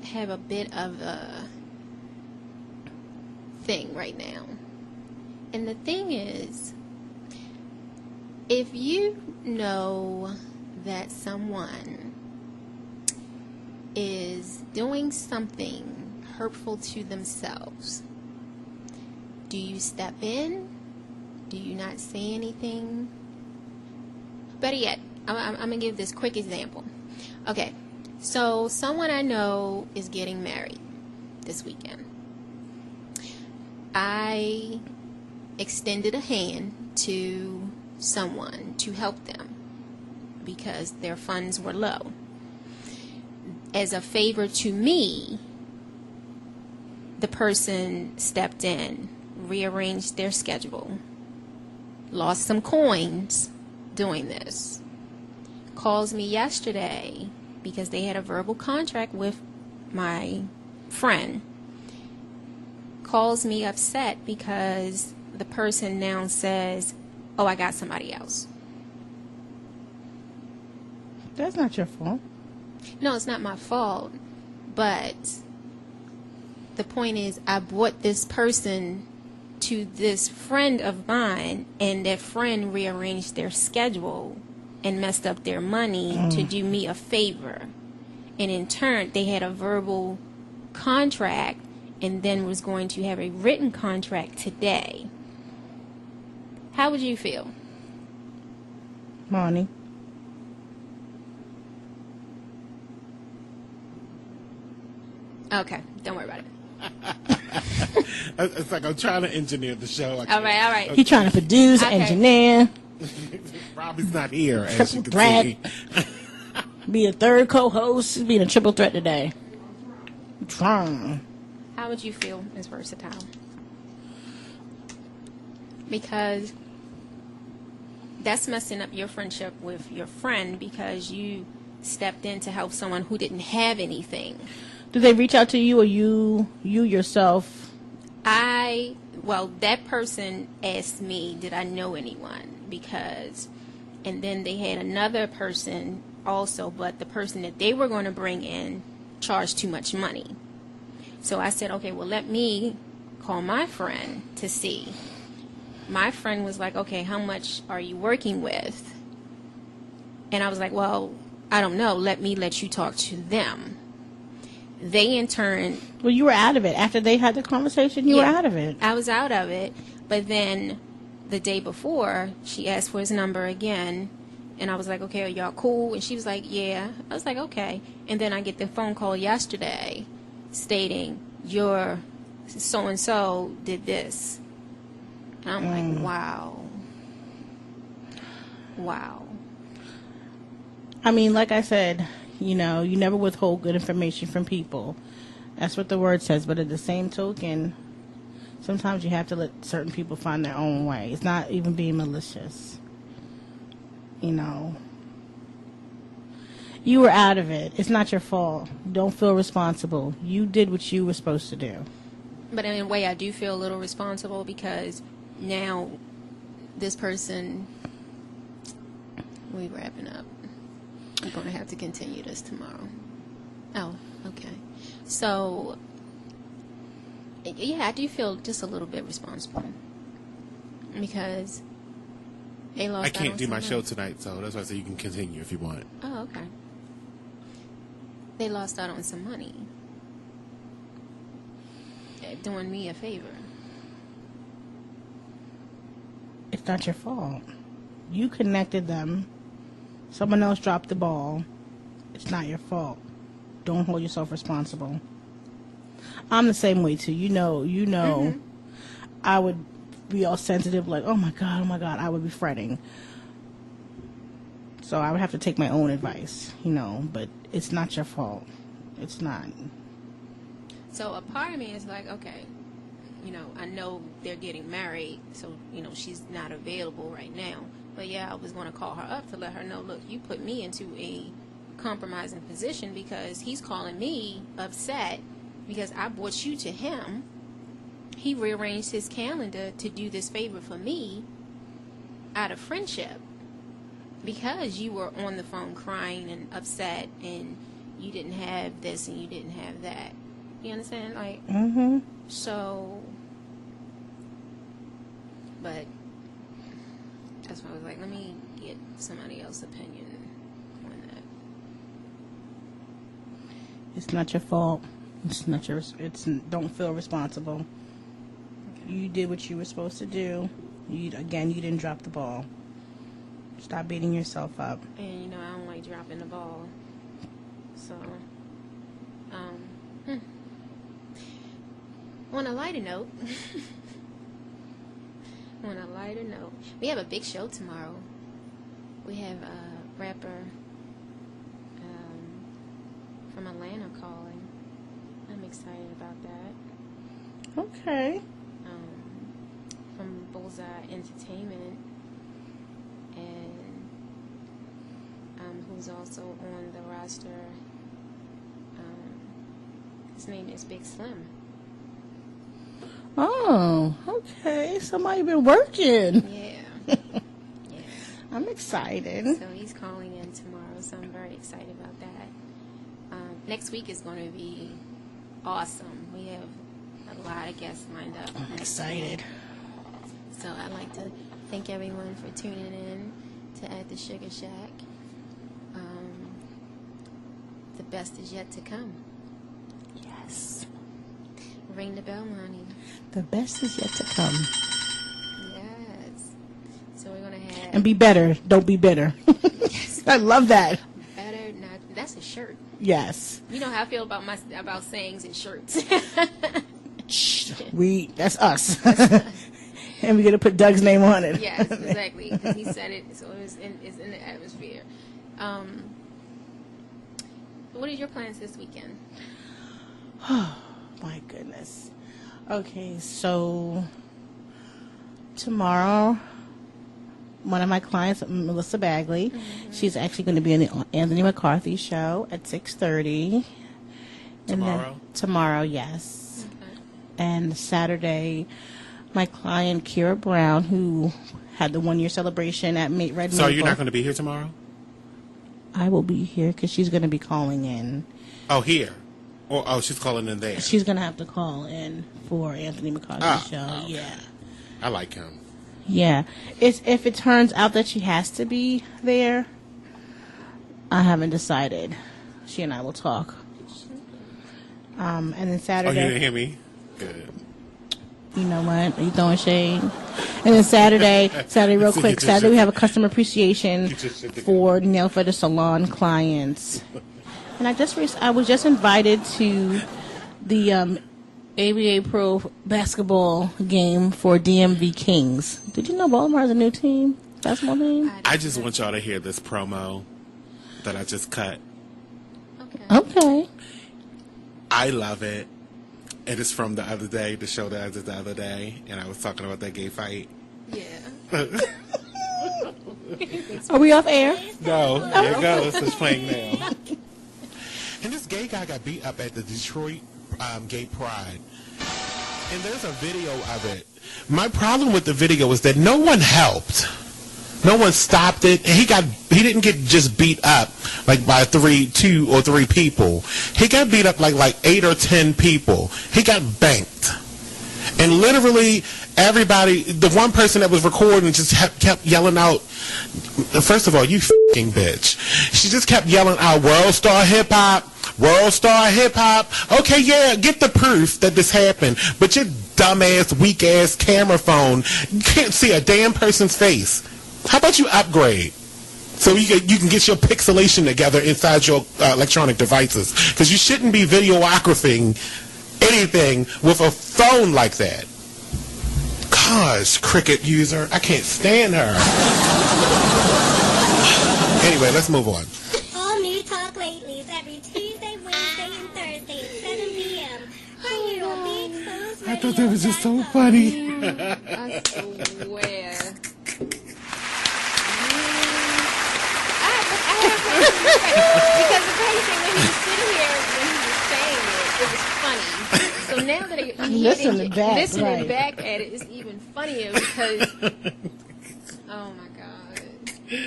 have a bit of a thing right now. And the thing is, if you know that someone is doing something hurtful to themselves, do you step in? Do you not say anything? Better yet, I'm going to give this quick example. Okay, so someone I know is getting married this weekend. I extended a hand to someone to help them because their funds were low. As a favor to me, the person stepped in, rearranged their schedule, lost some coins doing this. Calls me yesterday because they had a verbal contract with my friend. Calls me upset because the person now says, oh, I got somebody else. That's not your fault. No, it's not my fault. But the point is, I brought this person to this friend of mine, and that friend rearranged their schedule and messed up their money to do me a favor. And in turn, they had a verbal contract and then was going to have a written contract today. How would you feel? Monty. Okay, don't worry about it. It's like I'm trying to engineer the show. All right. He's trying to produce, engineer. Robbie's not here, as Triple you can threat. see. Be a third co-host. He's being a triple threat today. I'm trying. How would you feel, Ms. Versatile? Because that's messing up your friendship with your friend because you stepped in to help someone who didn't have anything. Do they reach out to you, or you yourself That person asked me, did I know anyone? And then they had another person also, but the person that they were going to bring in charged too much money. So I said, okay, well, let me call my friend to see. My friend was like, okay, how much are you working with? And I was like, well, I don't know. Let me let you talk to them. They in turn... Well, you were out of it. After they had the conversation, you were out of it. I was out of it. But then the day before, she asked for his number again. And I was like, okay, are y'all cool? And she was like, yeah. I was like, okay. And then I get the phone call yesterday stating, your so-and-so did this. And I'm like, wow. Wow. I mean, like I said, you know, you never withhold good information from people. That's what the word says. But at the same token, sometimes you have to let certain people find their own way. It's not even being malicious. You know. You were out of it. It's not your fault. Don't feel responsible. You did what you were supposed to do. But in a way, I do feel a little responsible because now this person... We're wrapping up. I'm going to have to continue this tomorrow. Oh, okay. So, yeah, I do feel just a little bit responsible because they lost. I can't do my show tonight, so that's why I say you can continue if you want. Oh, okay. They lost out on some money. They're doing me a favor. It's not your fault. You connected them. Someone else dropped the ball. It's not your fault. Don't hold yourself responsible. I'm the same way too. You know. Mm-hmm. I would be all sensitive, like, oh my God. I would be fretting. So I would have to take my own advice, you know. But it's not your fault. It's not. So a part of me is like, okay, you know, I know they're getting married, so you know she's not available right now. But yeah, I was going to call her up to let her know, look, you put me into a compromising position because he's calling me upset because I brought you to him. He rearranged his calendar to do this favor for me out of friendship because you were on the phone crying and upset and you didn't have this and you didn't have that. You understand? Like, so, but that's why I was like, let me get somebody else's opinion on that. It's not your fault. It's not your. Don't feel responsible. Okay. You did what you were supposed to do. You didn't drop the ball. Stop beating yourself up. And you know I don't like dropping the ball. So, on a lighter note. On a lighter note, we have a big show tomorrow. We have a rapper from Atlanta calling. I'm excited about that. Okay. From Bullseye Entertainment, and who's also on the roster. His name is Big Slim. Oh, okay. Somebody been working. Yeah. I'm excited. So he's calling in tomorrow, so I'm very excited about that. Next week is going to be awesome. We have a lot of guests lined up. I'm excited. So I'd like to thank everyone for tuning in to At the Sugar Shack. The best is yet to come. Yes. Ring the bell, Lonnie. The best is yet to come. Yes. So we're going to have... And be better. Don't be bitter. Yes. I love that. Better not... That's a shirt. Yes. You know how I feel about sayings and shirts. That's us. And we're going to put Doug's name on it. Yes, exactly. Because he said it, so it's in the atmosphere. What are your plans this weekend? Oh, my goodness. Okay, so tomorrow, one of my clients, Melissa Bagley, she's actually going to be in the Anthony McCarthy show at 6:30. Tomorrow? Tomorrow, yes. Okay. And Saturday, my client, Kira Brown, who had the 1-year celebration at Red Maple. So you're not going to be here tomorrow? I will be here because she's going to be calling in. Oh, here? Oh, she's calling in there. She's going to have to call in for Anthony McCarthy's show. Okay. Yeah. I like him. Yeah. If it turns out that she has to be there, I haven't decided. She and I will talk. And then Saturday. Oh, you didn't hear me? Good. You know what? Are you throwing shade? And then Saturday real quick. Saturday we have a customer appreciation for Nail Fetish Salon clients. And I was just invited to the ABA Pro basketball game for DMV Kings. Did you know Baltimore has a new team? Basketball team? I just want y'all to hear this promo that I just cut. Okay. I love it. It is from the other day, the show that I did the other day, and I was talking about that gay fight. Yeah. Are we off air? No, there it goes. It's playing now. And this gay guy got beat up at the Detroit Gay Pride. And there's a video of it. My problem with the video is that no one helped. No one stopped it. And he didn't get just beat up like by 2 or 3 people. He got beat up like 8 or 10 people. He got banked. And literally everybody, the one person that was recording just kept yelling out, first of all, you f***ing bitch. She just kept yelling out, World Star Hip Hop, World Star Hip Hop. Okay, yeah, get the proof that this happened. But your dumbass, weak-ass camera phone, you can't see a damn person's face. How about you upgrade? So you can get your pixelation together inside your electronic devices. Because you shouldn't be videographing anything with a phone like that. Gosh, Cricket user, I can't stand her. Anyway, let's move on. All new Talk Latelys every Tuesday, Wednesday, and Thursday at 7 p.m. Right here on Big Food's I thought that was just so funny. I swear. Because the crazy thing, when he was sitting here, when he was saying it was funny. So now that I'm listening back at it, it's even funnier because, oh my God. You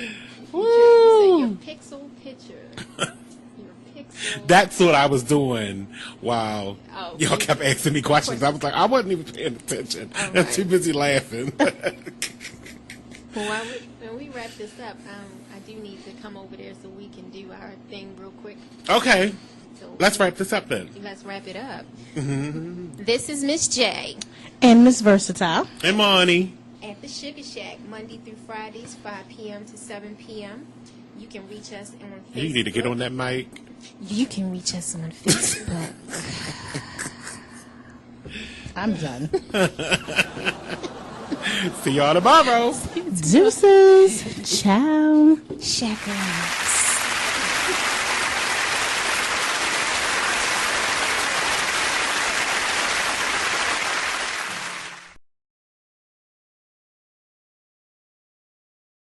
said your pixel picture. Your pixel. That's what I was doing while y'all kept asking me questions. I was like, I wasn't even paying attention. Right. I'm too busy laughing. Well, when we wrap this up, I do need to come over there so we can do our thing real quick. Okay. So let's wrap this up then. Let's wrap it up. This is Miss J. And Miss Versatile. And Monty. At the Sugar Shack, Monday through Fridays, 5 p.m. to 7 p.m. You can reach us on Facebook. You need to get on that mic. You can reach us on Facebook. I'm done. See y'all tomorrow. Deuces. Ciao. Shaka.